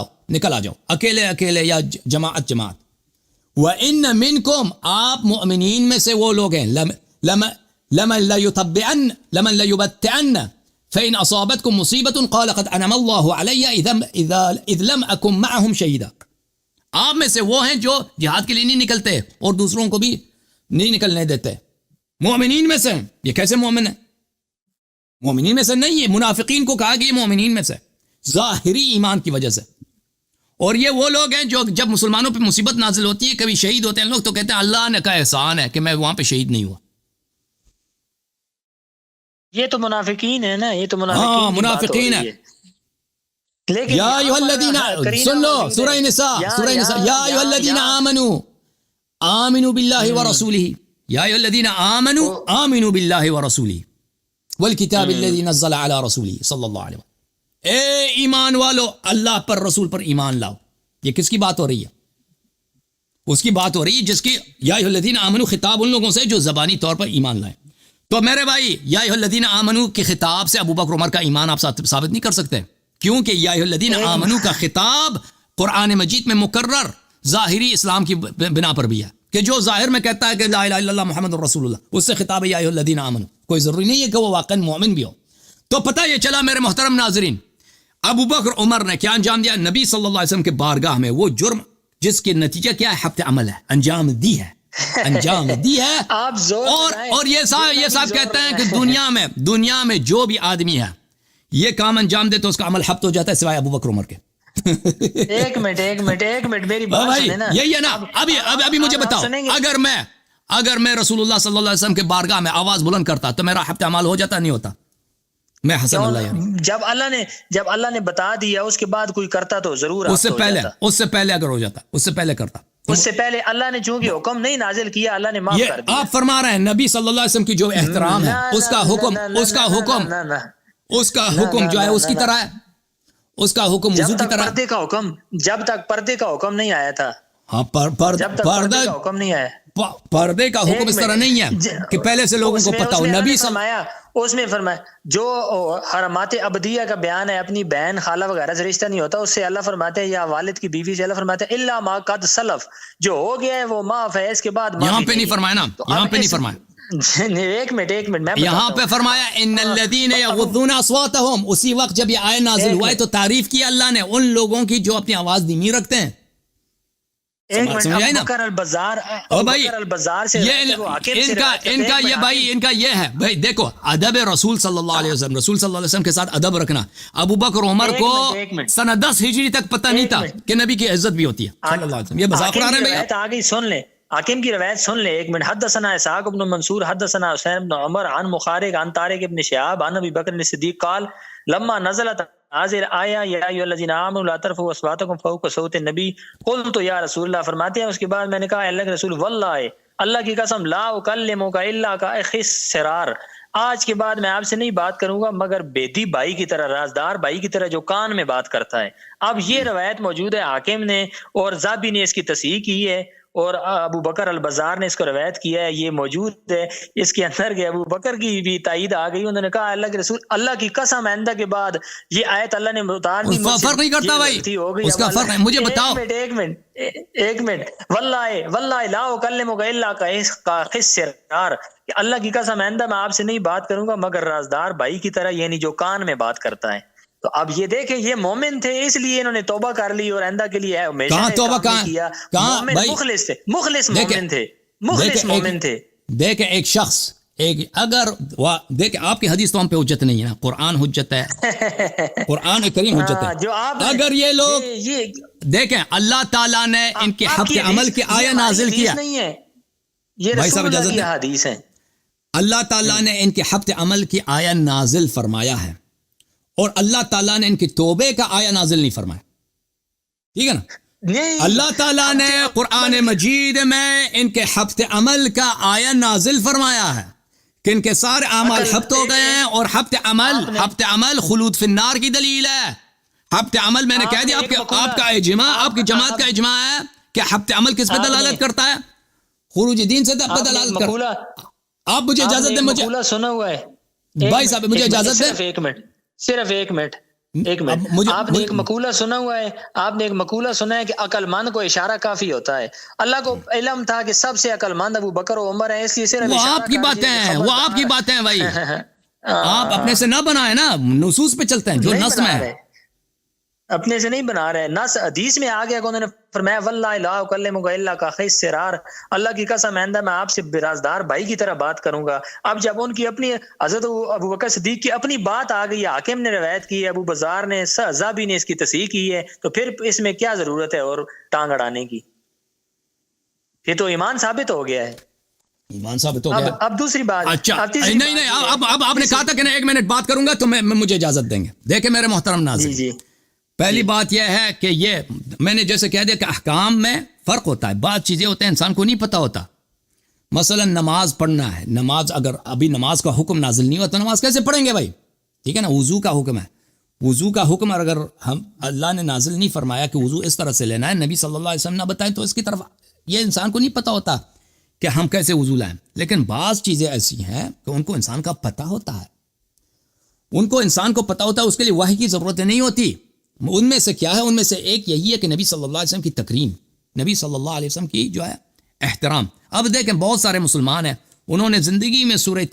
آ جاؤ، اکیلے یا جماعت. وَإِنَّ مِنْكُمْ، آپ مؤمنین میں سے وہ لوگ ہیں، لَمَنْ لَيُبَتِّعَنَّ فَإِنْ أَصَابَتْكُمْ مُصِيبَةٌ قَالَ قَدْ أَنْعَمَ اللَّهُ عَلَيَّ إِذْ لَمْ أَكُنْ مَعَهُمْ شَهِيدًا. آپ میں سے وہ ہیں جو جہاد کے لیے نہیں نکلتے اور دوسروں کو بھی نہیں نکلنے دیتے. مومنین میں سے ہیں. یہ کیسے مومن ہیں؟ مومنین میں سے نہیں ہے. منافقین کو کہا کہ یہ مومنین میں سے ظاہری ایمان کی وجہ سے. اور یہ وہ لوگ ہیں جو جب مسلمانوں پہ مصیبت نازل ہوتی ہے، کبھی شہید ہوتے ہیں لوگ، تو کہتے ہیں اللہ نے کا احسان ہے کہ میں وہاں پہ شہید نہیں ہوا. یہ تو منافقین ہے نا، یہ تو منافقین ہے. یا ایھا الذین، سن لو سورہ نساء یا ایھا الذین آمنوا آمنوا باللہ ورسولہ، یا ایھا الذین آمنوا آمنوا باللہ ورسولہ والکتاب الذی نزل علی رسولہ صلی اللہ علیہ وسلم. اے ایمان والو، اللہ پر رسول پر ایمان لاؤ. یہ کس کی بات ہو رہی ہے؟ اس کی بات ہو رہی ہے جس کی یا ایھا الذین آمنوا خطاب ان لوگوں سے جو زبانی طور پر ایمان لائیں. تو میرے بھائی یا ایھا الذین آمنوا کے خطاب سے ابو بکر عمر کا ایمان آپ ثابت نہیں کر سکتے، کیونکہ یا ایھا الذین آمنوا کا خطاب قرآن مجید میں مکرر ظاہری اسلام کی بنا پر بھی ہے، کہ جو ظاہر میں کہتا ہے کہ لا الہ الا اللہ محمد رسول اللہ، اس سے خطاب ہے یا ایھا الذین آمنوا. کوئی ضروری نہیں ہے کہ وہ واقعا مومن بھی ہو. تو پتہ یہ چلا میرے محترم ناظرین، ابو بکر عمر نے کیا انجام دیا؟ نبی صلی اللہ علیہ وسلم کے بارگاہ میں وہ جرم جس کے نتیجہ کیا ہے؟ حبط عمل ہے، انجام دی ہے. اور یہ صاحب کہتے ہیں کہ دنیا میں جو بھی آدمی ہے یہ کام انجام دے تو اس کا عمل حبط ہو جاتا ہے سوائے ابو بکر عمر کے. ایک منٹ میری بات سنیں نا. یہی ہے نا. ابھی مجھے بتاؤ، اگر میں رسول اللہ صلی اللہ علیہ وسلم کے بارگاہ میں آواز بلند کرتا تو میرا حبط عمل ہو جاتا نہیں ہوتا؟ میں حسن اللہ یعنی جب اللہ نے بتا دیا اس کے بعد کوئی کرتا تو ضرور اس سے پہلے اگر ہو جاتا، اس سے پہلے کرتا. اس سے پہلے اللہ نے چونکہ حکم نہیں نازل کیا، اللہ نے معاف کر دیا. آپ فرما رہے ہیں نبی صلی اللہ علیہ وسلم کی جو احترام ہے، اس کا حکم جو ہے اس کی طرح ہے. اس کا حکم وضو کی طرح. پردے کا حکم، جب تک پردے کا حکم نہیں آیا تھا، ہاں پردے کا حکم نہیں آیا. پردے کا حکم اس طرح نہیں ہے کہ پہلے سے لوگوں کو پتہ ہو. نبی اس میں فرمایا جو حرمات ابدیہ کا بیان ہے، اپنی بہن خالہ وغیرہ سے رشتہ نہیں ہوتا، اس سے اللہ فرماتے ہیں، یا والد کی بیوی سے اللہ فرماتے ہیں الا ما قد سلف، جو ہو گیا ہے وہ معاف ہے، اس کے بعد یہاں پہ نہیں فرمایا نا، یہاں پہ نہیں فرمایا. ایک منٹ میں یہاں پہ فرمایا ان الذین یغضون اصواتهم. اسی وقت جب یہ آیت نازل ہوا ہے تو تعریف کی اللہ نے ان لوگوں کی جو اپنی آواز دھیمی رکھتے ہیں. ابوبکر البزار سے ان کا یہ ہے بھائی، دیکھو ادب رسول صلی اللہ علیہ وسلم، رسول صلی اللہ علیہ وسلم کے ساتھ ادب رکھنا. ابو بکر عمر کو سنہ 10 ہجری تک پتہ نہیں تھا کہ نبی کی عزت بھی ہوتی ہے صلی اللہ علیہ وسلم. یہ مذاق اڑا رہے ہیں آ گئی، سن لیں حاکم کی روایت سن لیں. ایک منٹ. حدثنا اسحاق بن منصور حدثنا حسین بن عمر عن مخارق عن طارق بن شهاب عن ابي بکر الصدیق قال لما نزلت حاضر آیا یا ایھا الذین آمنوا لا ترفعوا اصواتکم فوق صوت النبی قلت یا رسول اللہ. فرماتے ہیں اس کے بعد میں نے کہا اللہ کے رسول، واللہ اللہ کی قسم، لا اکلمک الا کاخی السرار، آج کے بعد میں آپ سے نہیں بات کروں گا مگر بیدی بھائی کی طرح، رازدار بھائی کی طرح جو کان میں بات کرتا ہے. اب یہ روایت موجود ہے، حاکم نے اور زابی نے اس کی تصحیح کی ہے، اور ابو بکر البزار نے اس کو روایت کیا ہے. یہ موجود ہے اس کے اندر کہ ابو بکر کی بھی تائید آ گئی. انہوں نے کہا اللہ کے رسول، اللہ کی قسم آئندہ کے بعد یہ آیت اللہ نے اتار دی. فرق نہیں کرتا بھائی، اس کا فرق ہے. مجھے بتاؤ ایک منٹ. واللہ لا اکلمک الا کاخی السرار، کہ اللہ کی قسم آئندہ میں آپ سے نہیں بات کروں گا مگر رازدار بھائی کی طرح، یعنی جو کان میں بات کرتا ہے. تو اب یہ دیکھیں یہ مومن تھے، اس لیے انہوں نے توبہ کر لی اور آئندہ کے لیے کہاں توبہ کیا. مخلص تھے، مخلص مومن تھے. دیکھیں ایک ایک اگر دیکھیں آپ کی حدیث تو ہم پہ حجت نہیں ہے نا، قرآن حجت ہے، قرآن کریم حجت ہے. جو آپ اگر یہ لوگ دیکھیں اللہ تعالیٰ نے ان کے حق عمل کی آیہ نازل کیا، نہیں ہے یہ بھائی صاحب رسول اللہ اجازت کی دیں، حدیث ہے. اللہ تعالیٰ نے ان کے حق عمل کی آیہ نازل فرمایا ہے، اور اللہ تعالیٰ نے ان کی توبے کا آیہ نازل نہیں فرمایا. ٹھیک ہے نا؟ اللہ تعالیٰ نے قرآن مجید میں ان کے حبط عمل کا آیہ نازل فرمایا ہے کہ ان کے سارے اعمال حبط ہو گئے ہیں، اور حبط عمل خلود فی النار کی دلیل ہے. حبط عمل میں نے کہہ دیا آپ کا اجماع، آپ کی جماعت کا اجماع ہے کہ حبط عمل کس پہ دلالت کرتا ہے؟ خروج دین سے پہ دلالت کرتا ہے. آپ مجھے اجازت دیں، مجھے سنا ہوا ہے بھائی صاحب مجھے اجازت دیں، صرف ایک منٹ آپ نے ایک مقولہ سنا ہوا ہے، آپ نے ایک مقولہ سنا ہے کہ عقل مند کو اشارہ کافی ہوتا ہے. اللہ کو علم تھا کہ سب سے عقل مند ابو بکر و عمر ہیں، اس لیے صرف وہ آپ کی باتیں ہیں، وہ آپ کی باتیں ہیں بھائی. آپ اپنے سے نہ بنائے نا، نصوص پہ چلتے ہیں جو نص میں ہے، اپنے سے نہیں بنا رہے. نص حدیث میں آ گیا کہ انہوں نے فرمایا واللہ لا اکلمک الا کاخی السرار، اللہ کی قسم آئندہ میں آپ سے برازدار بھائی کی طرح بات کروں گا. اب جب ان کی اپنی حضرت ابو بکر صدیق کی اپنی بات آ گئی، حاکم نے روایت کی ہے، ابو بزار نے، زابی نے اس کی تصحیح کی ہے، تو پھر اس میں کیا ضرورت ہے اور ٹانگ اڑانے کی؟ یہ تو ایمان ثابت ہو گیا ہے. ایمان ثابت ہو گیا. اب دوسری بات، اچھا نہیں اب آپ نے کہا تھا کہ 1 منٹ بات کروں گا تو میں مجھے اجازت دیں گے. دیکھیں میرے محترم ناظرین، جی پہلی بات یہ ہے کہ یہ میں نے جیسے کہہ دیا کہ احکام میں فرق ہوتا ہے، بعض چیزیں ہوتے ہیں انسان کو نہیں پتہ ہوتا. مثلا نماز پڑھنا ہے، نماز اگر ابھی نماز کا حکم نازل نہیں ہوا تو نماز کیسے پڑھیں گے بھائی؟ ٹھیک ہے نا؟ وضو کا حکم ہے، وضو کا حکم اگر ہم اللہ نے نازل نہیں فرمایا کہ وضو اس طرح سے لینا ہے، نبی صلی اللہ علیہ وسلم نہ بتائیں تو اس کی طرف یہ انسان کو نہیں پتہ ہوتا کہ ہم کیسے وضو لائیں. لیکن بعض چیزیں ایسی ہیں کہ ان کو انسان کا پتہ ہوتا ہے، ان کو انسان کو پتہ ہوتا ہے، اس کے لیے وحی کی ضرورت نہیں ہوتی. ان میں سے کیا ہے؟ ان میں سے ایک یہی ہے کہ نبی صلی اللہ علیہ وسلم کی تکریم، نبی صلی اللہ علیہ وسلم کی جو ہے احترام. اب دیکھیں بہت سارے مسلمان ہیں انہوں نے زندگی میں سورہ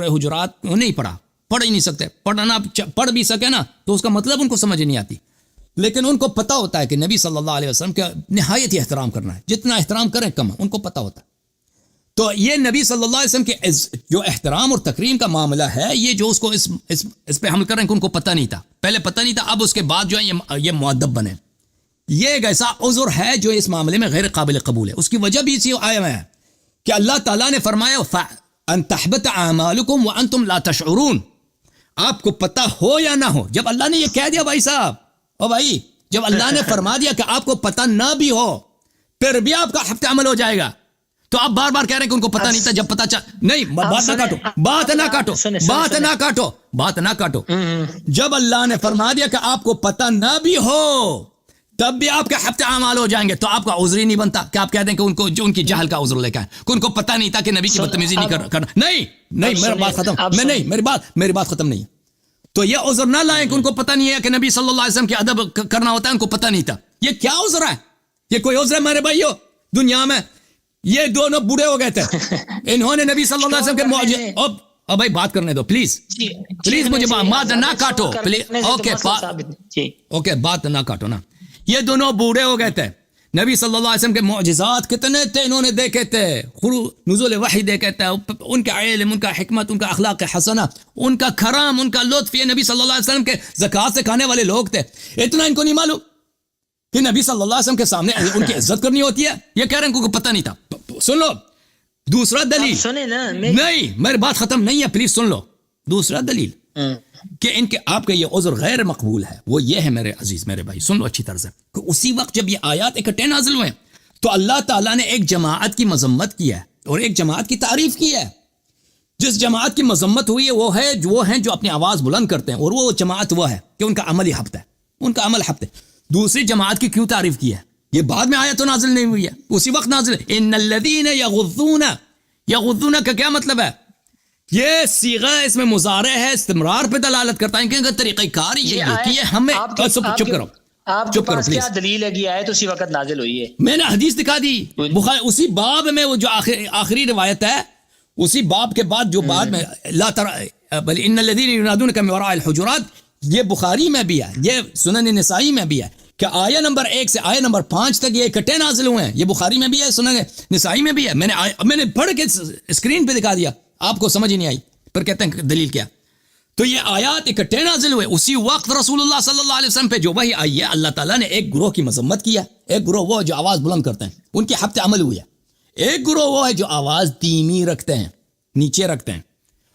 حجرات نہیں پڑھ ہی نہیں سکتے، پڑھ بھی سکے نا تو اس کا مطلب ان کو سمجھ نہیں آتی. لیکن ان کو پتہ ہوتا ہے کہ نبی صلی اللہ علیہ وسلم کا نہایت ہی احترام کرنا ہے، جتنا احترام کریں کم ہے، ان کو پتہ ہوتا ہے. تو یہ نبی صلی اللہ علیہ وسلم کے جو احترام اور تکریم کا معاملہ ہے، یہ جو اس کو اس پہ حمل کریں کہ ان کو پتہ نہیں تھا، پہلے پتہ نہیں تھا، اب اس کے بعد جو ہے یہ مؤدب بنے. یہ ایک ایسا عذر ہے جو اس معاملے میں غیر قابل قبول ہے. اس کی وجہ بھی اسی آیہ میں ہے کہ اللہ تعالیٰ نے فرمایا ان تحبط اعمالکم وانتم لا تشعرون، آپ کو پتہ ہو یا نہ ہو. جب اللہ نے یہ کہہ دیا بھائی صاحب، او بھائی، جب اللہ نے فرما دیا کہ آپ کو پتہ نہ بھی ہو پھر بھی آپ کا حبط عمل ہو جائے گا، تو آپ بار بار کہہ رہے ہیں کہ ان کو پتہ نہیں تھا. جب پتہ نہیں، بات نہ کاٹو. جب اللہ نے فرما دیا کہ آپ کو پتہ نہ بھی ہو تب بھی آپ کے حبط اعمال ہو جائیں گے، تو آپ کا عذر ہی نہیں بنتا کہ آپ کہہ دیں کہ ان کو جو ان کی جہل کا عذر لے کے آئے کہ ان کو پتہ نہیں تھا کہ نبی کی بدتمیزی نہیں کرنا. نہیں میری بات ختم، میری بات ختم نہیں. تو یہ عذر نہ لائیں کہ ان کو پتہ نہیں ہے کہ نبی صلی اللہ علیہ وسلم کی ادب کرنا ہوتا ہے، ان کو پتہ نہیں تھا. یہ کیا عذر ہے؟ یہ کوئی عذر ہے میرے بھائیو؟ دنیا میں یہ دونوں بوڑھے ہو گئے تھے، انہوں نے نبی صلی اللہ علیہ وسلم کے معجزے. اب بھائی بات کرنے دو پلیز مجھے بات نہ کاٹو پلیز. اوکے بات نہ کاٹو نا. یہ دونوں بوڑھے ہو گئے تھے، نبی صلی اللہ علیہ وسلم کے معجزات کتنے تھے انہوں نے دیکھے تھے، نزول وحی دیکھے تھے، ان کا علم، ان کا حکمت، ان کا اخلاق حسنہ، ان کا کرم، ان کا لطف. یہ نبی صلی اللہ علیہ وسلم کے زکوٰۃ سے کھانے والے لوگ تھے. اتنا ان کو نہیں معلوم کہ نبی صلی اللہ علیہ وسلم کے سامنے ان کی عزت کرنی ہوتی ہے؟ یہ کہہ رہے ہیں ان کو پتہ نہیں تھا. سن لو دوسرا دلیل. نہیں میری بات ختم نہیں ہے، پلیز سن لو. دوسرا دلیل کہ ان کے آپ کا یہ عذر غیر مقبول ہے، وہ یہ ہے میرے عزیز میرے بھائی، سن لو اچھی طرح سے، کہ اسی وقت جب یہ آیات اکٹھے نازل ہوئے تو اللہ تعالیٰ نے ایک جماعت کی مذمت کی ہے اور ایک جماعت کی تعریف کی ہے. جس جماعت کی مذمت ہوئی ہے وہ ہیں جو اپنی آواز بلند کرتے ہیں، اور وہ جماعت وہ ہے کہ ان کا عمل ہی حبط ہے، ان کا عمل حبط ہے. دوسری جماعت کی کیوں تعریف کی ہے؟ یہ بعد میں آیا تو نازل نہیں ہوئی ہے، اسی وقت نازل ہے. ان الذین یغضون کا کیا مطلب ہے؟ یہ صیغہ اس میں مضارع ہے، استمرار پہ دلالت کرتا ہے کہ طریقہ کار یہ کہ ہمیں چپ کرو. آپ کے پاس کیا دلیل ہے کہ آیت اسی وقت نازل ہوئی ہے؟ میں نے حدیث دکھا دی بخاری اسی باب میں، وہ جو آخری روایت ہے اسی باب کے بعد جو بعد میں لا ترى بل ان الذين ينادونك من وراء الحجرات، یہ بخاری میں بھی ہے، یہ سنن نسائی میں بھی ہے کہ آیہ نمبر 1 سے آیہ نمبر 5 تک یہ اکٹھے نازل ہوئے ہیں. یہ بخاری میں بھی ہے، سنن نسائی میں بھی ہے. میں نے پڑھ کے اسکرین پہ دکھا دیا. آپ کو سمجھ ہی نہیں آئی، پھر کہتے ہیں دلیل کیا؟ تو یہ آیات اکٹھے نازل ہوئے اسی وقت رسول اللہ صلی اللہ علیہ وسلم پہ جو وحی آئی ہے، اللہ تعالیٰ نے ایک گروہ کی مذمت کیا، ایک گروہ وہ جو آواز بلند کرتے ہیں ان کی حبت عمل ہوئی ہے، ایک گروہ وہ ہے جو آواز دھیمی رکھتے ہیں، نیچے رکھتے ہیں،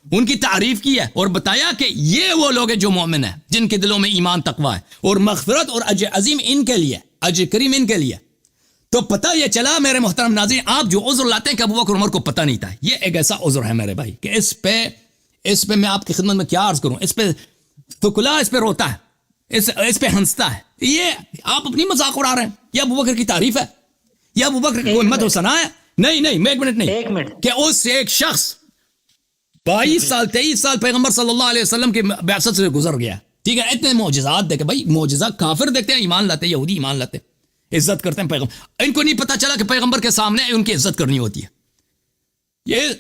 ان کی تعریف کی ہے اور بتایا کہ یہ وہ لوگ ہیں جو مومن ہیں، جن کے دلوں میں ایمان تقوی ہے، اور مغفرت اور اجر عظیم ان کے لیے، اجر کریم ان کے لیے۔ تو پتہ یہ چلا میرے محترم ناظرین، آپ جو عذر لاتے ہیں کہ ابو بکر عمر کو پتہ نہیں تھا، یہ ایک ایسا عذر ہے میرے بھائی کہ اس پہ میں آپ کی خدمت میں کیا عرض کروں، اس پہ فکلا اس پہ روتا ہے، اس پہ ہنستا ہے، یہ آپ اپنی مذاق اڑا رہے ہیں، یہ ابو بکر کی تعریف ہے، یہ ابو بکر کی کوئی مدح و ثنا ہے؟ نہیں میں ایک منٹ نہیں، کہ اس ایک شخص 22 سال 23 سال پیغمبر صلی اللہ علیہ وسلم کی بعثت سے گزر گیا، ٹھیک ہے، اتنے معجزات دیکھے بھائی، معجزہ کافر دیکھتے ہیں ایمان لاتے، یہودی ایمان لاتے، عزت کرتے ہیں پیغمبر، ان کو نہیں پتا چلا کہ پیغمبر کے سامنے ان کی عزت کرنی ہوتی ہے۔ یہ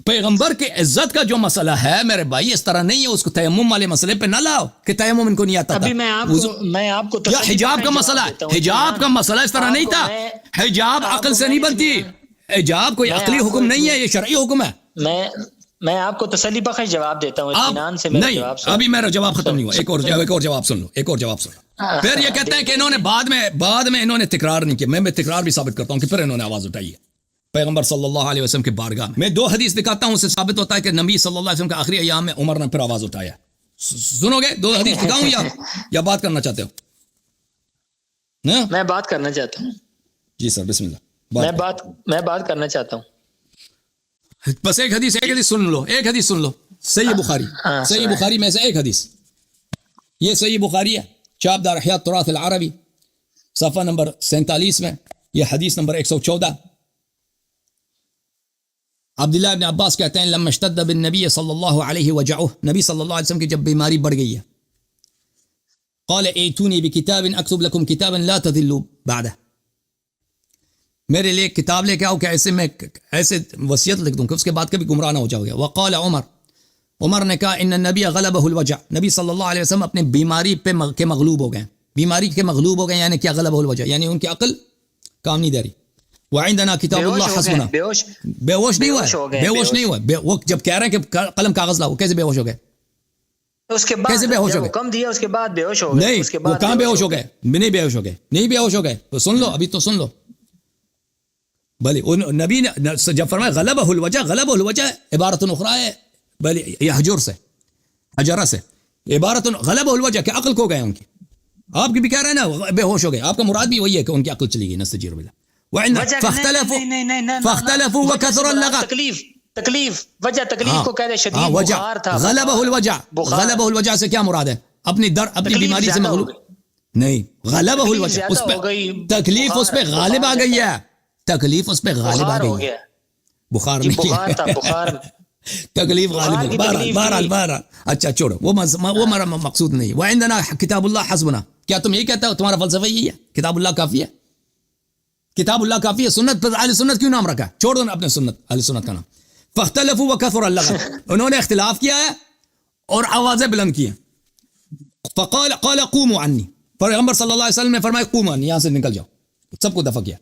پیغمبر کی عزت کا جو مسئلہ ہے میرے بھائی، اس طرح نہیں ہے، اس کو تیمم والے مسئلے پہ نہ لاؤ کہ تیمم ان کو نہیں آتا تھا۔ ابھی میں آپ کو یا حجاب کا مسئلہ ہے، حجاب کا مسئلہ اس طرح نہیں تھا، حجاب عقل سے نہیں بنتی، حجاب کوئی عقلی حکم نہیں ہے، یہ شرعی حکم ہے۔ میں آپ کو تسلی بخش جواب دیتا ہوں، اطمینان سے میرا جواب سنو۔ ابھی میرا جواب ختم نہیں ہوا، ایک اور جواب سن لو، پھر یہ کہتے ہیں کہ انہوں نے بعد میں انہوں نے تکرار نہیں کیا، میں تکرار بھی ثابت کرتا ہوں کہ پھر انہوں نے آواز اٹھائی ہے پیغمبر صلی اللہ علیہ وسلم کے بارگاہ میں 2 حدیث دکھاتا ہوں، اس سے ثابت ہوتا ہے کہ نبی صلی اللہ علیہ وسلم کے آخری ایام میں عمر نے پھر آواز اٹھایا۔ سنو گے 2 حدیث دکھاؤں یا بات کرنا چاہتے ہو؟ میں بات کرنا چاہتا ہوں جی سر، بسم اللہ۔ میں بات کرنا چاہتا ہوں، بس ایک حدیث سن لو، صحیح بخاری میں سے ایک حدیث، یہ صحیح بخاری ہے، چاپ دار احیاء التراث العربی، صفحہ نمبر 47 میں، یہ حدیث نمبر 114۔ عبداللہ ابن عباس کہتے ہیں لما اشتد بالنبی صلی اللہ علیہ وجعہ، نبی صلی اللہ علیہ وسلم کی جب بیماری بڑھ گئی ہے، قال ایتونی بکتاب اکتب لکم کتابا لا تضلوا بعدہ، میرے لیے کتاب لے کے آؤ کہ ایسے وصیت لکھ دوں کہ اس کے بعد کبھی گمراہ نہ ہو جاؤ گے۔ وقال عمر نے کہا ان النبی غلبہ الوجع، نبی صلی اللہ علیہ وسلم اپنے بیماری کے مغلوب ہو گئے، بیماری کے مغلوب ہو گئے، یعنی کیا غلبہ الوجع، یعنی ان کی عقل کام نہیں دے رہی۔ وعندنا کتاب اللہ حسبنا، بے ہوش نہیں ہوا، وہ جب کہہ رہے ہیں کہ قلم کاغذ لاؤ، کیسے بے ہوش ہو گئے؟ اس کے بعد کیسے بے ہوش ہو گئے؟ کم دیا اس کے بعد بے ہوش ہو گئے، نہیں وہ کہاں بے ہوش ہو گئے؟ نہیں بے ہوش ہو گئے، تو سن لو، ابھی تو سن لو بھلے نبی نے جب فرمایا غلبہ الوجع عبارت اخرى ہے بھلے یہ حجرہ سے عبارت غلبہ الوجع کہ عقل کھو گئے ان کی، آپ کی بھی کہہ رہے ہیں نا بے ہوش ہو گئے، آپ کا مراد بھی وہی ہے کہ ان کی عقل چلی گئی، نستجیر باللہ۔ فاختلفوا وكثر اللغط، تکلیف وجہ تکلیف کو کہہ دے، شدید بخار تھا، غلبہ الوجع سے کیا مراد ہے؟ اپنی بیماری سے مغلوب نہیں، غلبہ الوجع اس پہ تکلیف اس پہ غالب آ گئی ہے، تکلیف اس پہ غالب آ گئی ہے، بخار نہیں تھا، بخار تکلیف غالب ہے، بہرحال اچھا چھوڑو، وہ ہمارا مقصود نہیں۔ وعندنا کتاب اللہ حسبنا، کیا تم یہ کہتے ہو تمہارا فلسفہ یہی ہے کتاب اللہ کافی ہے؟ کتاب اللہ کافی ہے، سنت پر اہل سنت کیوں نام رکھا ہے؟ چھوڑ دو نا اپنے سنت، اہل سنت کا نام۔ فاختلفوا وكثر اللغط، انہوں نے اختلاف کیا ہے اور آوازیں بلند کی ہیں۔ قال قوموا عني، پیغمبر صلی اللہ علیہ وسلم نے فرمایا قوموا عني، یہاں سے نکل جاؤ، سب کو دفع کیا،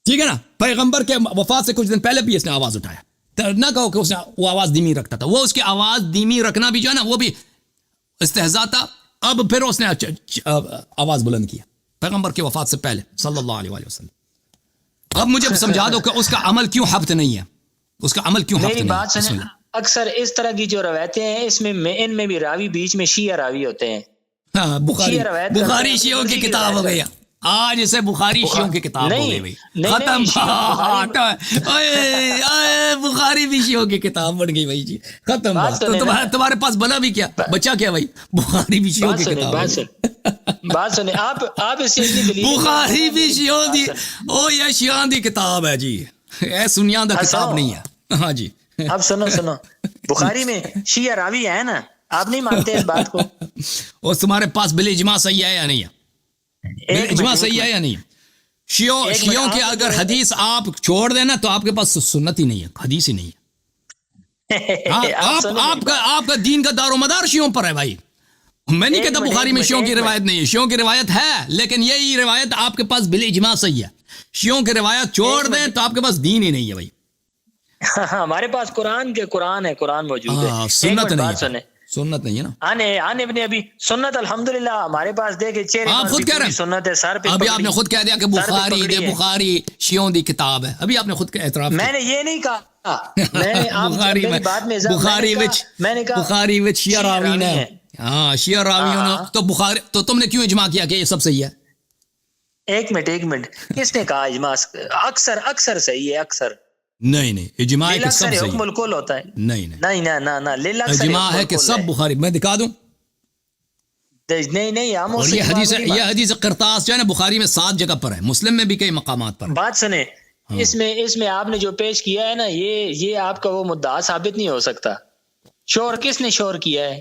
ٹھیک ہے نا؟ پیغمبر کے وفات سے کچھ دن پہلے بھی اس نے آواز اٹھایا، نہ کہو کہ اس نے وہ آواز دھیمی رکھتا تھا، وہ اس کی آواز دھیمی رکھنا بھی جو ہے نا وہ بھی استہزاء تھا، اب پھر اس نے آواز بلند کیا پیغمبر کی وفات سے پہلے صلی اللہ علیہ وسلم۔ اب مجھے سمجھا دو کہ اس کا عمل کیوں حبت نہیں ہے، اس کا عمل کیوں حبت نہیں ہے؟ میری بات سنیں، اکثر اس طرح کی جو روایتیں ہیں اس میں ان میں بھی راوی بیچ میں شیعہ راوی ہوتے ہیں۔ ہاں بخاری شیعوں کی کتاب ہو گئی، آج اسے بخاری شیعوں کی کتاب ہو گئی بھائی، ختم بات، بخاری بھی شیعوں کی کتاب بن گئی بھائی جی، ختم بات۔ تو تمہارے پاس بنا بھی کیا، بچا کیا بھائی؟ بخاری بھی شیعوں کی کتاب ہے۔ بات سنیں آپ اس سے بخاری بھی شیعوں دی، او یہ شیعوں دی کتاب ہے جی، اے سنیاں دا کتاب نہیں ہے۔ ہاں جی اب سنو بخاری میں شیعہ راوی ہے نا، آپ نہیں مانتے اس بات کو؟ اور تمہارے پاس بالاجماع صحیح ہے یا نہیں ہے؟ اجماع صحیح ہے یا نہیں؟ شیعوں کی اگر حدیث آپ چھوڑ دینا تو آپ کے پاس سنت ہی نہیں ہے، حدیث ہی نہیں ہے۔ آپ کا دین کا دار و مدار شیعوں پر ہے بھائی، میں نہیں کہتا بخاری میں شیعوں کی روایت نہیں ہے، شیعوں کی روایت ہے، لیکن یہی روایت آپ کے پاس بالاجماع صحیح ہے۔ شیعوں کی روایت چھوڑ دیں تو آپ کے پاس دین ہی نہیں ہے بھائی۔ ہمارے پاس قرآن ہے، قرآن موجود ہے. ہاں ایک سنت منٹ نہیں بات ہے، سنیں. سنت نہیں ہے نا. آنے ابن ابھی سنت الحمدللہ ہمارے پاس دیکھے چہرے آپ پر خود بھی کہہ رہے پوری ہیں، سنت ہے. سر پہ ابھی آپ نے خود کہہ دیا کہ بخاری شیعوں دی کتاب ہے. ابھی آپ نے خود اعتراف میں نے یہ نہیں کہا. میں نے بخاری میں بخاری وچ شیعہ راوی نے، ہاں شیعہ راویوں نے تو بخاری، تو تم نے کیوں اجماع کیا کہ یہ سب صحیح ہے؟ ایک منٹ کس نے کہا اجماع اکثر صحیح ہے؟ اکثر نہیں اجماع ہے کہ سب صحیح حکم الکل ہوتا ہے. نہیں نہ اجماع ہے کہ سب بخاری. میں دکھا دوں، نہیں ہم اور یہ حدیث قرطاس جو ہے نا بخاری میں 7 جگہ پر ہے، مسلم میں بھی کئی مقامات پر. بات سنیں، اس میں آپ نے جو پیش کیا ہے نا، یہ آپ کا وہ مدعا ثابت نہیں ہو سکتا. شور کس نے شور کیا ہے؟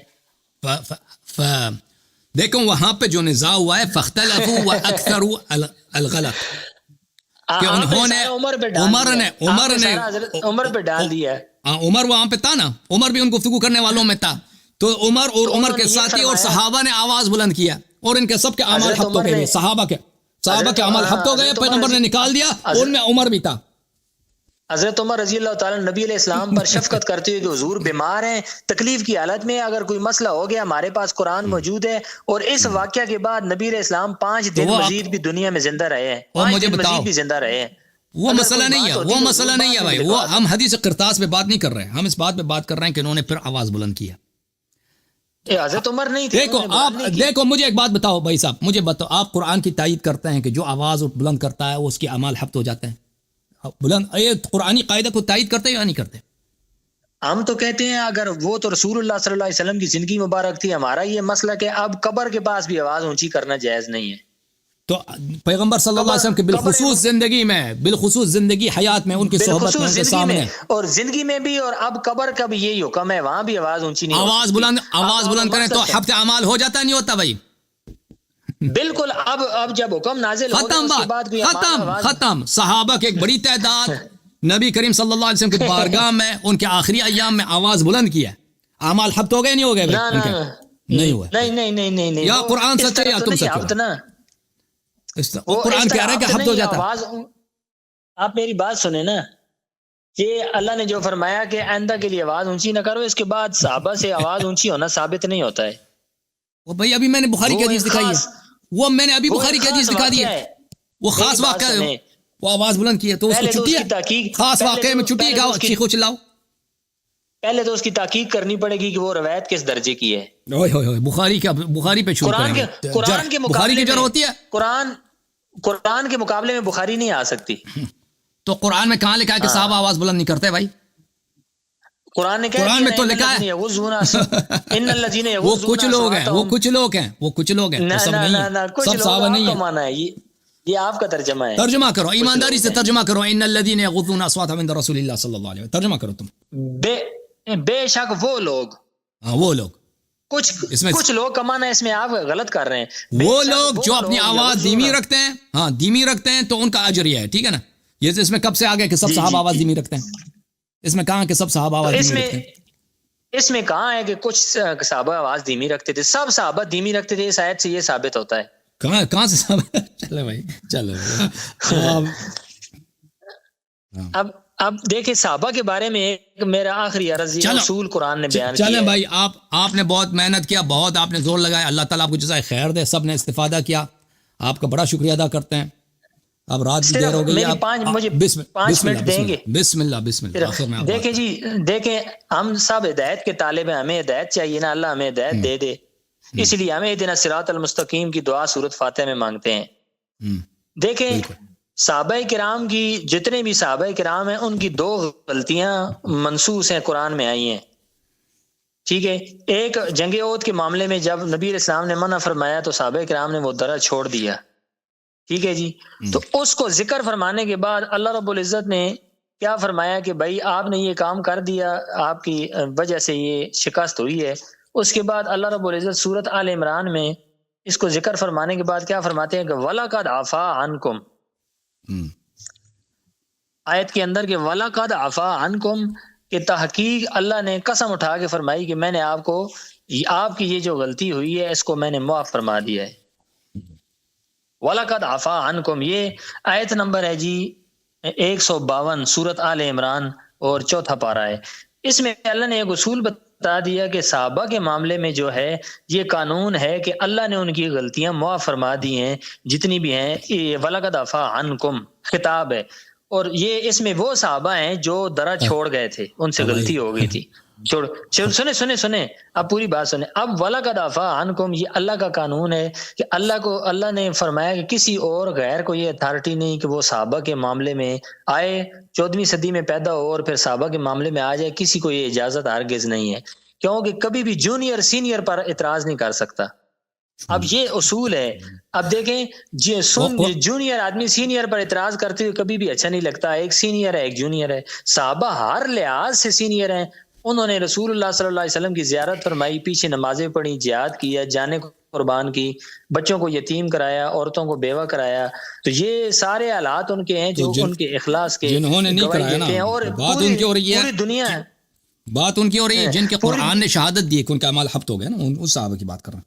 دیکھو وہاں پہ جو نزاع ہوا ہے فاختلفوا واکثروا الغلط، کہ انہوں نے عمر پہ ڈال دیا. عمر وہاں پہ تھا نا، عمر بھی ان گفتگو کرنے والوں میں تھا. تو عمر کے ساتھی اور صحابہ نے آواز بلند کیا اور ان کے سب کے اعمال حبط ہو گئے. صحابہ کے اعمال حبط ہو گئے، پیغمبر نے نکال دیا، ان میں عمر بھی تھا. حضرت عمر رضی اللہ تعالیٰ نبی علیہ السلام پر شفقت کرتے ہوئے کہ حضور بیمار ہیں، تکلیف کی حالت میں، اگر کوئی مسئلہ ہو گیا ہمارے پاس قرآن موجود ہے. اور اس واقعہ کے بعد نبی علیہ السلام 5 دن مزید بھی دنیا میں زندہ رہے ہیں. 5 دن مزید بھی زندہ رہے ہیں. وہ مسئلہ نہیں ہے بھائی، وہ ہم حدیث قرطاس پہ بات نہیں کر رہے ہیں، ہم اس بات پہ بات کر رہے ہیں کہ انہوں نے پھر آواز بلند کیا. حضرت عمر نہیں تھے. دیکھو مجھے ایک بات بتاؤ بھائی صاحب، مجھے بتاؤ، آپ قرآن کی تائید کرتے ہیں کہ جو آواز بلند کرتا ہے وہ اس کے اعمال حبط ہو جاتے ہیں؟ بلند یہ قرآنی قاعدہ کو تائید کرتے ہیں یا نہیں کرتے؟ ہم تو کہتے ہیں اگر وہ تو رسول اللہ صلی اللہ علیہ وسلم کی زندگی مبارک تھی. ہمارا یہ مسئلہ کہ اب قبر کے پاس بھی آواز اونچی کرنا جائز نہیں ہے. تو پیغمبر صلی اللہ علیہ وسلم کے بالخصوص زندگی حیات میں ان کی صحبت میں، ان کے سامنے اور زندگی میں بھی، اور اب قبر کا بھی یہی حکم ہے، وہاں بھی آواز اونچی نہیں. آواز بلند کریں تو حبط اعمال ہو جاتا نہیں ہوتا بھائی؟ بالکل. اب جب حکم نازل ہو ختم بات، ختم. صحابہ کی ایک بڑی تعداد نبی کریم صلی اللہ علیہ وسلم کی بارگاہ میں ان کے آخری ایام میں آواز بلند کیا. اعمال حبط ہو گئے نہیں ہو گئے؟ نہیں ہوئے. نہیں یا قرآن سچ ہے یا تم سچ ہو. قرآن کہہ رہا ہے کہ حبط ہو جاتا. آپ میری بات سنیں نا، یہ اللہ نے جو فرمایا کہ آئندہ کے لیے آواز اونچی نہ کرو، اس کے بعد صحابہ سے آواز اونچی ہونا ثابت نہیں ہوتا ہے. وہ بھائی ابھی میں نے بخاری کی حدیث دکھائی ہے، وہ میں نے ابھی بخاری کی حدیث دکھا دی ہے. وہ خاص واقعہ ہے، وہ آواز بلند کی ہے تو اس کو چھٹی ہے. خاص واقعے میں چھٹی ہے، چیخو چلاؤ. پہلے تو اس کی تحقیق کرنی پڑے گی کہ وہ روایت کس درجے کی ہے. بخاری پہ چھوڑ کریں گے. قرآن کے بخاری کی جرح ہوتی ہے، قرآن کے مقابلے میں بخاری نہیں آ سکتی. تو قرآن میں کہاں لکھا ہے کہ صحابہ آواز بلند نہیں کرتے بھائی؟ قرآن میں تو لکھا ہے وہ کچھ لوگ ہیں، سب نہیں ہیں، سب صحابہ نہیں ہیں. یہ آپ کا ترجمہ ہے. ترجمہ کرو، ایمانداری سے ترجمہ کرو. ان الذین یغضون اصواتهم عند رسول اللہ صلی اللہ علیہ وسلم. ترجمہ کرو تم. بے شک وہ لوگ کچھ لوگ کا معنی اس میں آپ غلط کر رہے ہیں. وہ لوگ جو اپنی آواز دھیمی رکھتے ہیں، ہاں دھیمی رکھتے ہیں، تو ان کا اجر یہ ہے. ٹھیک ہے نا؟ یہ اس میں کب سے آگے کہ سب صحابہ آواز دھیمی رکھتے ہیں؟ اس میں کہاں کہ سب صحابہ آواز دھیمی رکھتے ہیں؟ اس میں کہاں ہے کہ کچھ صحابہ آواز دھیمی رکھتے تھے؟ سب صحابہ دھیمی رکھتے تھے. اس آیت سے یہ ثابت ہوتا ہے. کہاں سے صحابہ؟ چلو بھائی چلو. اب دیکھیں صحابہ کے بارے میں ایک میرا آخری عرض یہ اصول قرآن نے بیان کیا. چلیں بھائی، آپ نے بہت محنت کیا، بہت آپ نے زور لگایا. اللہ تعالیٰ آپ کو جزائے خیر دے. سب نے استفادہ کیا، آپ کا بڑا شکریہ ادا کرتے ہیں. اب رات کی دیر ہو گئی، مجھے 5 منٹ دیں گے؟ بسم اللہ. دیکھیں جی، دیکھیں ہم سب ہدایت کے طالب ہیں، ہمیں ہدایت چاہیے نا. اللہ ہمیں ہدایت دے دے، اس لیے ہمیں اہدنا الصراط المستقیم کی دعا سورۃ فاتحہ میں مانگتے ہیں. دیکھیں صحابہ کرام کی، جتنے بھی صحابہ کرام ہیں، ان کی 2 غلطیاں منسوس ہیں، قرآن میں آئی ہیں. ٹھیک ہے، ایک جنگ احد کے معاملے میں جب نبی علیہ السلام نے منع فرمایا تو صحابہ کرام نے وہ درہ چھوڑ دیا. ٹھیک ہے جی، تو اس کو ذکر فرمانے کے بعد اللہ رب العزت نے کیا فرمایا کہ بھائی آپ نے یہ کام کر دیا، آپ کی وجہ سے یہ شکست ہوئی ہے. اس کے بعد اللہ رب العزت سورۃ آل عمران میں اس کو ذکر فرمانے کے بعد کیا فرماتے ہیں کہ وَلَقَدْ عَفَا عَنْكُمْ. آیت کے اندر کہ وَلَقَدْ عَفَا عَنْكُمْ، کہ تحقیق اللہ نے قسم اٹھا کے فرمائی کہ میں نے آپ کی یہ جو غلطی ہوئی ہے اس کو میں نے معاف فرما دیا ہے. وَلَقَدْ عَفَا عَنْكُمْ، یہ آیت نمبر ہے جی 152 سورۃ آل عمران، اور 4 پارہ ہے. اس میں اللہ نے ایک اصول بتا دیا کہ صحابہ کے معاملے میں جو ہے یہ قانون ہے کہ اللہ نے ان کی غلطیاں معاف فرما دی ہیں جتنی بھی ہیں. وَلَقَدْ عَفَا عَنْكُمْ خطاب ہے، اور یہ اس میں وہ صحابہ ہیں جو درا چھوڑ گئے تھے، ان سے غلطی ہو گئی تھی. سنیں اب پوری بات سنیں. اب وَلَقَدْ عَفَا عَنْكُمْ یہ اللہ کا قانون ہے کہ اللہ نے فرمایا کہ کسی اور غیر کو یہ اتھارٹی نہیں کہ وہ صحابہ کے معاملے میں آئے، 14ویں صدی میں پیدا ہو اور پھر صحابہ کے معاملے میں آ جائے. کسی کو یہ اجازت ہرگز نہیں ہے، کیونکہ کبھی بھی جونیئر سینئر پر اعتراض نہیں کر سکتا. اب یہ اصول ہے. اب دیکھیں جونیئر آدمی سینئر پر اعتراض کرتے ہوئے کبھی بھی اچھا نہیں لگتا. ایک سینئر ہے ایک جونیئر ہے. صحابہ ہر لحاظ سے سینئر ہیں. انہوں نے رسول اللہ صلی اللہ علیہ وسلم کی زیارت فرمائی، پیچھے نمازیں پڑھی، جہاد کیا، جانے کو قربان کی، بچوں کو یتیم کرایا، عورتوں کو بیوہ کرایا. تو یہ سارے حالات ان کے ہیں جو ان کے اخلاص کے جنہوں نے نہیں کرایا نا. اور بات ان کی ہو رہی ہے، پوری دنیا بات ان کی ہو رہی ہے جن کے قرآن نے شہادت دی کہ ان کا اعمال حبط ہو گیا نا. اس صحابہ کی بات کر رہا ہوں.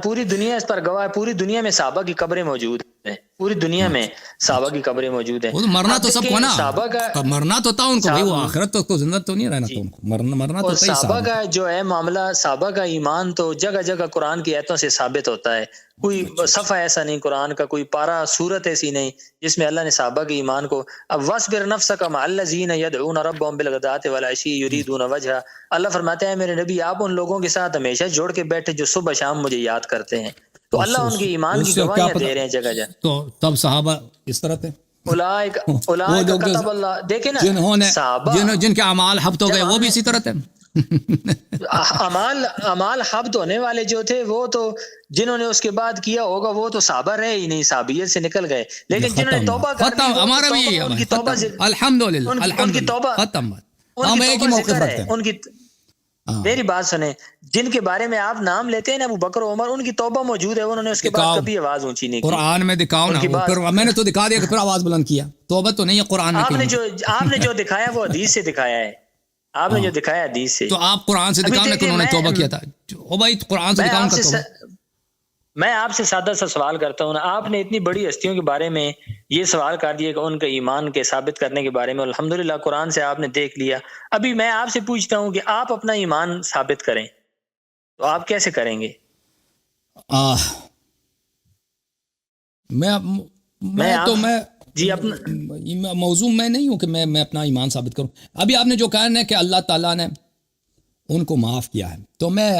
پوری دنیا اس پر گواہ ہے. پوری دنیا میں صحابہ کی قبریں موجود ہیں. پوری دنیا میں صحابہ کی قبریں موجود ہیں. مرنا تو سب کو نا، صحابہ کا مرنا تو تھا ان کو، وہ آخرت تو کو زندہ تو نہیں رہنا تو ان کو مرنا تو تھا. صحابہ کا جو ہے معاملہ، صحابہ کا ایمان تو جگہ جگہ قرآن کی آیتوں سے ثابت ہوتا ہے. کوئی صفحہ ایسا نہیں قرآن کا، کوئی پارہ سورت ایسی نہیں جس میں اللہ نے صحابہ کے ایمان کو. اب وَاصْبِرْ نَفْسَكَ مَعَ الَّذِينَ يَدْعُونَ رَبَّهُمْ بِالْغَدَاةِ وَالْعَشِيِّ يُرِيدُونَ وَجْهَهُ. اللہ فرماتے ہیں میرے نبی آپ ان لوگوں کے ساتھ ہمیشہ جوڑ کے بیٹھے جو صبح شام مجھے یاد کرتے ہیں. تو اللہ ان کے ایمان کی گواہیاں دے رہے ہیں جگہ جگہ. تو تب صحابہ اس طرح تھے. اولئک کتب اللہ. دیکھیں نا جنہوں نے صحابہ جن کے اعمال حبط ہو گئے وہ بھی اسی طرح تھے. اعمال حبط ہونے والے جو تھے وہ تو جنہوں نے اس کے بعد کیا ہوگا وہ تو صحابہ رہے ہی نہیں، صحابیت سے نکل گئے. لیکن جنہوں نے توبہ کر لی ہمارا بھی ان کی توبہ الحمدللہ ان کی توبہ ختم. ہم ایک ہی موقف رکھتے ہیں. ان کی میری بات سنیں، جن کے بارے میں آپ نام لیتے ہیں نا ابو بکر عمر، ان کی توبہ موجود ہے. انہوں نے اس کے بعد کبھی آواز اونچی نہیں کی. قرآن میں دکھاؤ نا. پھر میں نے تو دکھا دیا کہ پھر آواز بلند کیا. توبہ تو نہیں ہے قرآن میں. آپ نے جو دکھایا وہ حدیث سے دکھایا ہے. آپ نے جو دکھایا حدیث سے. تو آپ قرآن سے دکھاؤ نا کہ انہوں نے توبہ کیا تھا. او بھائی قرآن سے دکھاؤ نا. میں آپ سے سادہ سا سوال کرتا ہوں نا، آپ نے اتنی بڑی ہستیوں کے بارے میں یہ سوال کر دیا کہ ان کے ایمان کے ثابت کرنے کے بارے میں الحمدللہ قرآن سے آپ نے دیکھ لیا. ابھی میں آپ سے پوچھتا ہوں کہ آپ اپنا ایمان ثابت کریں تو آپ کیسے کریں گے؟ جی اپنا موضوع میں نہیں ہوں کہ میں اپنا ایمان ثابت کروں. ابھی آپ نے جو کہا نا کہ اللہ تعالیٰ نے ان کو معاف کیا ہے، تو میں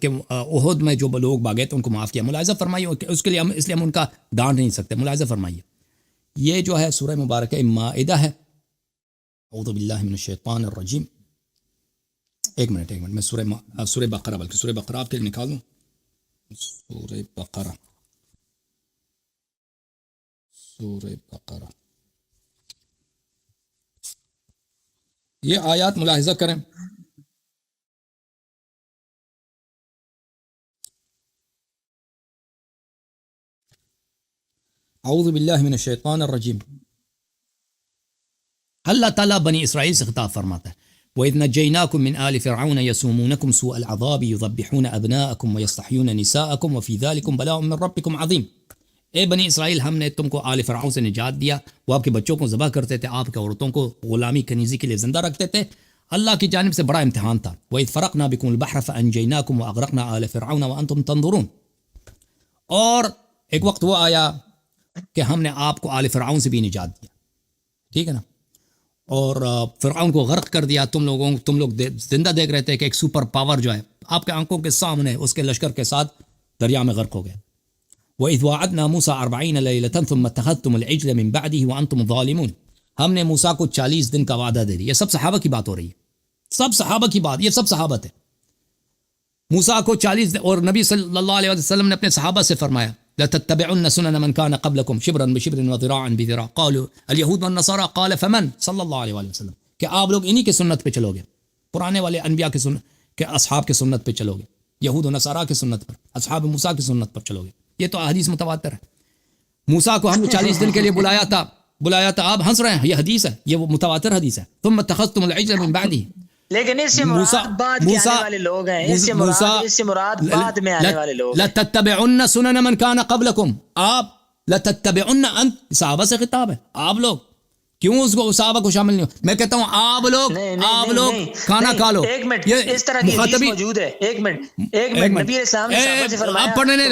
کہ احد میں جو لوگ بھاگے تھے ان کو معاف کیا. ملاحظہ فرمائیے اس کے لیے اس لیے ہم ان کا ڈانٹ نہیں سکتے. ملاحظہ فرمائیے یہ جو ہے سورہ مبارکہ مائدہ ہے. اعوذ باللہ من الشیطان الرجیم. ایک منٹ میں سورہ بقرہ، بلکہ سورہ بقرہ آپ کے لیے نکال دوں. سورہ بقرہ یہ آیات ملاحظہ کریں. اعوذ باللہ من الشیطان الرجیم. اللہ تعالیٰ بنی اسرائیل سے خطاب فرماتا ہے وَإِذْ نَجَّيْنَاكُمْ مِنْ آلِ فِرْعَوْنَ يَسُومُونَكُمْ سُوءَ الْعَذَابِ يُذَبِّحُونَ أَبْنَاءَكُمْ وَيَسْتَحْيُونَ نِسَاءَكُمْ وَفِي ذَلِكُمْ بَلَاءٌ مِّن رَبِّكُمْ عَظِيمٌ. اے بنی اسرائیل ہم نے تم کو آل فرعون سے نجات دیا. وہ آپ کے بچوں کو ذبح کرتے تھے، آپ کے عورتوں کو غلامی کنیزی کے لیے زندہ رکھتے تھے. اللہ کی جانب سے بڑا امتحان تھا. وَإِذْ فَرَقْنَا بِكُمُ الْبَحْرَ فَأَنْجَيْنَاكُمْ وَأَغْرَقْنَا آلَ فِرْعَوْنَ وَأَنْتُمْ تَنظُرُونَ. اور ایک وقت وہ آیا کہ ہم نے آپ کو آل فرعون سے بھی نجات دیا، ٹھیک ہے نا، اور فرعون کو غرق کر دیا. تم لوگ زندہ دیکھ رہے تھے کہ ایک سپر پاور جو ہے آپ کے آنکھوں کے سامنے اس کے لشکر کے ساتھ دریا میں غرق ہو گئے. وَإِذْ وَعَدْنَا مُوسَىٰ 40 لَيْلَةً ثُمَّ اتَّخَذْتُمُ الْعِجْلَ مِن بَعْدِهِ وَأَنْتُمْ ظَالِمُونَ. ہم نے موسیٰ کو 40 دن کا وعدہ دے دیا. یہ سب صحابہ کی بات ہو رہی ہے، سب صحابہ کی بات، یہ سب صحابت ہے. موسیٰ کو 40 دن، اور نبی صلی اللہ علیہ وسلم نے اپنے صحابہ سے فرمایا لَتَتَّبِعُنَّ سُنَنَ مَنْ كَانَ قَبْلَكُمْ شِبْرًا بِشِبْرٍ وَذِرَاعًا بِذِرَاعٍ قَالُوا الْيَهُودُ وَالنَّصَارَىٰ قَالَ فَمَنْ صلی اللہ علیہ وسلم، کہ آپ لوگ انہی کے سنت پہ چلو گے، پرانے والے انبیاء کے سنت کے اصحاب کے سنت پہ چلو گے، یہود و نصارہ کے سنت پر، اصحاب موسیٰ کی سنت پر چلو گے. یہ تو احادیث متواتر ہے. موسیٰ کو ہم نے 40 دن کے لیے بلایا تھا. آپ ہنس رہے ہیں، یہ حدیث ہے، یہ وہ متواتر حدیث ہے. ثم اتخذتم العجل من بعده. لیکن اس سے مراد بعد کے آنے والے لوگ ہیں، اس سے مراد بعد میں آنے والے لوگ ہیں. لتتبعن سنن من كان قبلكم. آپ لتتبعن، صحابہ سے خطاب ہے، آپ لوگ کیوں اس کو صحابہ کو شامل نہیں ہو؟ میں کہتا ہوں آپ لوگ کھانا کھا لو. ایک منٹ، اس طرح کی حدیث موجود ہے. ایک منٹ نبی علیہ السلام نے صحابہ سے فرمایا. پڑھنے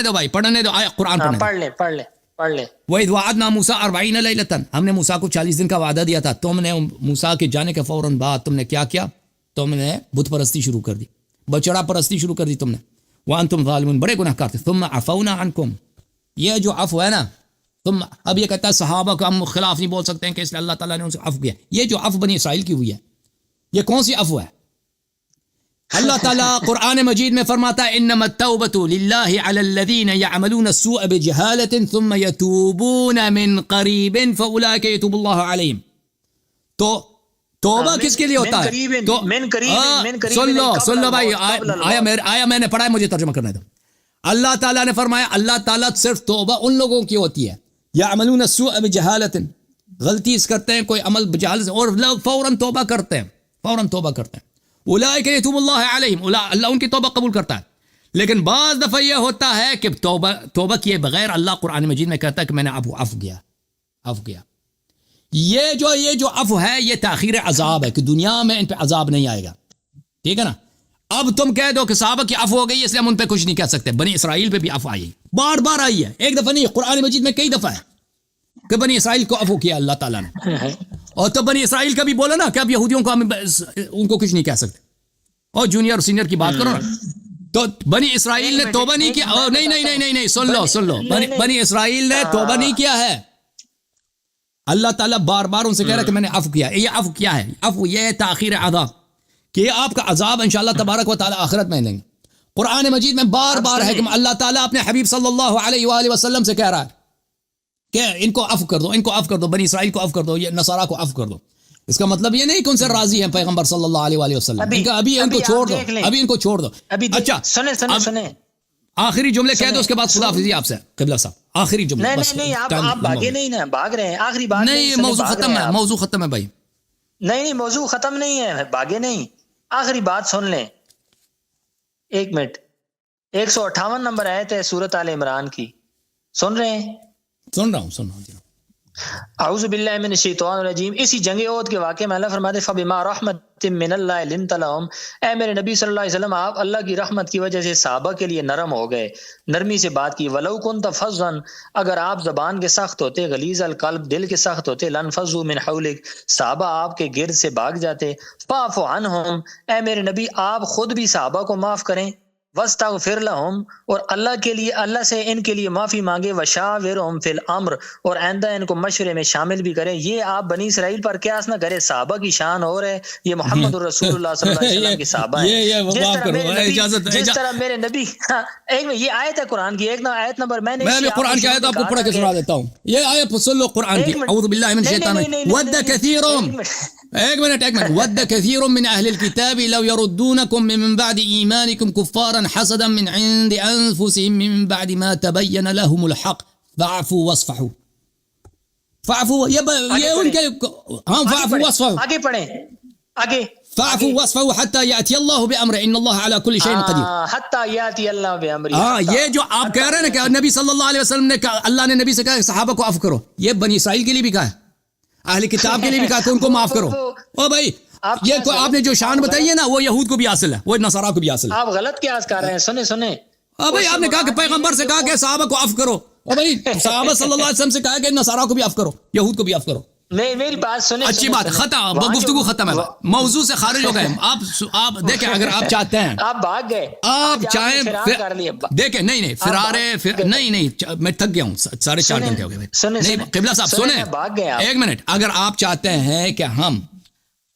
دو بھائی، پڑھنے دو، قرآن پڑھ لیں. وَإِذْ وَعَدْنَا مُوسَىٰ 40 لَيْلَةً، ہم نے موسیٰ کو 40 دن کا وعدہ دیا تھا. تم نے موسیٰ کے جانے کے فوراً بعد تم نے کیا کیا؟ تم نے بت پرستی شروع کر دی، بچڑا پرستی شروع کر دی تم نے. وَأَنْتُمْ ظَالِمُونَ، بڑے گناہ کار تھے. ثُمَّ عَفَوْنَا عَنْكُمْ، یہ جو عفو ہے نا، تم اب یہ کہتا ہے صحابہ کو ہم خلاف نہیں بول سکتے ہیں کہ اس لیے اللہ تعالیٰ نے ان سے عفو کیا. یہ جو عفو بنی اسرائیل کی ہوئی ہے، یہ کون سی عفو ہے؟ اللہ تعالیٰ قرآن مجید میں فرماتا ہے انما التوبة للہ علی الذین یعملون السوء بجہالة ثم یتوبون من قریب فاولئک یتوب اللہ علیہم. تو توبہ کس کے لیے ہوتا ہے؟ سن لو بھائی، آیا میں نے پڑھا ہے، مجھے ترجمہ کرنا دو. اللہ تعالیٰ نے فرمایا اللہ تعالیٰ صرف توبہ ان لوگوں کی ہوتی ہے یعملون السوء بجہالة، غلطی کرتے ہیں کوئی عمل بجہالت سے، اور فوراً توبہ کرتے ہیں. اولئک یتوب اللہ علیہم، اللہ ان کی توبہ قبول کرتا ہے. لیکن بعض دفعہ یہ ہوتا ہے کہ توبہ کیے بغیر اللہ قرآن مجید میں کہتا ہے کہ میں نے عفو کیا. یہ جو عفو ہے یہ تاخیر عذاب ہے، کہ دنیا میں ان پہ عذاب نہیں آئے گا. ٹھیک ہے نا؟ اب تم کہہ دو کہ صحابہ کی عفو ہو گئی اس لیے ہم ان پہ کچھ نہیں کہہ سکتے. بنی اسرائیل پہ بھی عفو آئی، بار آئی ہے، ایک دفعہ نہیں، قرآن مجید میں کئی دفعہ ہے کہ بنی اسرائیل کو عفو کیا اللہ تعالیٰ نے. اور تو بنی اسرائیل کا بھی بولا نا کہ اب یہودیوں کو ہم ان کو کچھ نہیں کہہ سکتے. اور جونیئر اور سینئر کی بات کرو نا، تو بنی اسرائیل نے توبہ نہیں کیا. نہیں، سن لو بنی اسرائیل نے توبہ نہیں کیا ہے. اللہ تعالیٰ بار ان سے کہہ رہا ہے کہ میں نے عفو کیا. یہ عفو کیا ہے؟ عفو یہ ہے تاخیر عذاب، کہ آپ کا عذاب انشاءاللہ تبارک و تعالیٰ آخرت میں لیں گے. قرآن مجید میں بار ہے کہ اللہ تعالیٰ اپنے حبیب صلی اللہ علیہ وآلہ وسلم سے کہہ رہا ہے کہ ان کو عفو کر دو، بنی اسرائیل کو عفو کر دو، یہ نصارہ کو عفو کر دو. اس کا مطلب یہ نہیں کہ ان سے راضی ہیں پیغمبر صلی اللہ علیہ وآلہ وسلم. ابھی ان کو چھوڑ دو. اچھا سنیں آخری جملے کہہ دو، اس کے بعد خدا حافظی آپ سے قبلہ صاحب. آخری جملے. نہیں آپ بھاگے نہیں نا، بھاگ رہے ہیں. آخری بات نہیں، موضوع ختم ہے بھائی. نہیں موضوع ختم نہیں ہے، بھاگے نہیں. آخری بات سن لیں. ایک منٹ. 158 نمبر آیت ہے سورۃ آل عمران کی، سن رہے ہیں؟ سن رہا ہوں جی. اعوذ باللہ من الشیطان الرجیم. اسی جنگ احد کے واقعے میں اللہ فرماتے فبما رحمت من اللہ لنت لهم، اے میرے نبی صلی اللہ علیہ وسلم آپ اللہ کی رحمت کی وجہ سے صحابہ کے لیے نرم ہو گئے، نرمی سے بات کی. ولو كنت فظا، اگر آپ زبان کے سخت ہوتے، غلیظ القلب دل کے سخت ہوتے، لانفضوا من حولک، صحابہ آپ کے گرد سے بھاگ جاتے. فاعف عنہم، اے میرے نبی آپ خود بھی صحابہ کو معاف کریں. واستغفر لهم، اور اللہ کے لیے اللہ سے ان کے لیے معافی مانگے. وشاورهم فی الامر، اور آئندہ ان کو مشورے میں شامل بھی کریں. یہ آپ بنی اسرائیل پر قیاس نہ کریں، صحابہ کی شان اور ہے، یہ محمد رسول اللہ صلی اللہ علیہ وسلم کے صحابہ ہیں. جس طرح میرے نبی یہ آیت ہے قرآن کی، ایک آیت نمبر میں قرآن کی آیت آپ کو پڑھ کے سنا دیتا ہوں. یہ آیت سن لو قرآن کی. اعوذ باللہ من الشیطان الرجیم. ود کثیر، ایک منٹ ود کثیر من اہل الکتاب لو یردونکم من بعد ایمانکم کفارا حسدا من عند انفسهم من بعد ما تبين لهم الحق فاعفوا واصفحوا. فاعفوا یہ ان کے ہاں فاعفوا واصفحوا. آگے پڑھیں آگے. فاعفوا واصفحوا حتى ياتي الله بامره ان الله على كل شيء قدير. حتى ياتي الله بامره. ہاں یہ جو آپ کہہ رہے ہیں نا کہ نبی صلی اللہ علیہ وسلم نے کہا، اللہ نے نبی سے کہا صحابہ کو عفو کرو، یہ بنی اسرائیل کے لیے بھی کہا ہے، اہل کتاب کے لیے بھی کہا کہ ان کو معاف کرو. او بھائی یہ آپ نے جو شان بتائی ہے نا وہ یہود کو بھی حاصل ہے، وہ نصارہ کو بھی حاصل ہے. آپ غلط قیاس کر رہے ہیں. سنیں بھائی آپ نے کہا کہ پیغمبر سے کہا کہ صحابہ کو عفو کرو، اور بھائی صحابہ صلی اللہ علیہ وسلم سے کہا کہ نصارہ کو بھی عفو کرو، یہود کو بھی عفو کرو. میری بات سنیں. اچھی بات ہے، ختم، گفتگو ختم ہے، موضوع سے خارج ہو گئے. آپ دیکھیں اگر آپ چاہتے ہیں، آپ بھاگ گئے، آپ چاہیں دیکھیں. نہیں فرارے نہیں میں تھک گیا ہوں، 4.5 گھنٹے ہو گئے. نہیں قبلہ صاحب سنیں ایک منٹ. اگر آپ چاہتے ہیں کہ ہم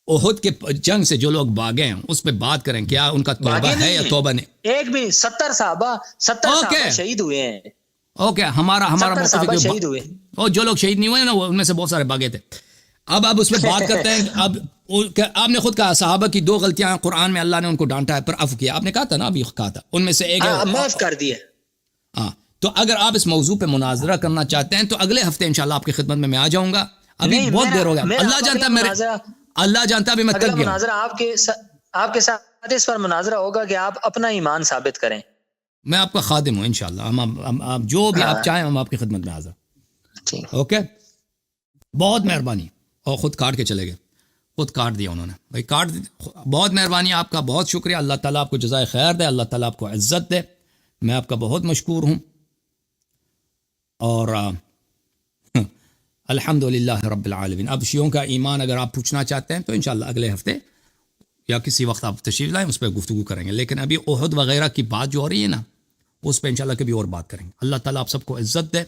احد کے جنگ سے جو لوگ بھاگے ہیں اس پہ بات کریں، کیا ان کا توبہ ہے یا توبہ نہیں؟ ایک بھی 70 صحابہ شہید ہوئے ہیں. اوکے ہمارا موقف شہید ہوئے، اور جو لوگ شہید نہیں ہوئے نا ان میں سے بہت سارے بھاگے تھے. اب اس پہ بات کرتے ہیں. اب آپ نے خود کہا صحابہ کی 2 غلطیاں ہیں قرآن میں، اللہ نے ان کو ڈانٹا ہے پر عفو کیا. آپ نے کہا تھا نا، ابھی کہا تھا ان میں سے ایک معاف کر دیا. ہاں تو اگر آپ اس موضوع پہ مناظرہ کرنا چاہتے ہیں تو اگلے ہفتے انشاءاللہ آپ کی خدمت میں آ جاؤں گا. ابھی بہت دیر ہو گیا، اللہ جانتا ابھی میں تک گیا. مناظرہ آپ کے ساتھ اس پر مناظرہ ہوگا کہ آپ اپنا ایمان ثابت کریں. میں آپ کا خادم ہوں انشاءاللہ. ہم جو بھی آپ چاہیں ہم آپ کی خدمت میں حاضر. اوکے بہت مہربانی، اور خود کاٹ کے چلے گئے، خود کاٹ دیا انہوں نے بھائی، کاٹ بہت مہربانی آپ کا، بہت شکریہ، اللہ تعالیٰ آپ کو جزائے خیر دے، اللہ تعالیٰ آپ کو عزت دے، میں آپ کا بہت مشکور ہوں، اور الحمدللہ رب العالمین۔ اب شیعوں کا ایمان اگر آپ پوچھنا چاہتے ہیں تو انشاءاللہ اگلے ہفتے یا کسی وقت آپ تشریف لائیں، اس پہ گفتگو کریں گے، لیکن ابھی احد وغیرہ کی بات جو ہو رہی ہے نا، اس پہ انشاءاللہ کبھی اور بات کریں گے۔ اللہ تعالیٰ آپ سب کو عزت دے۔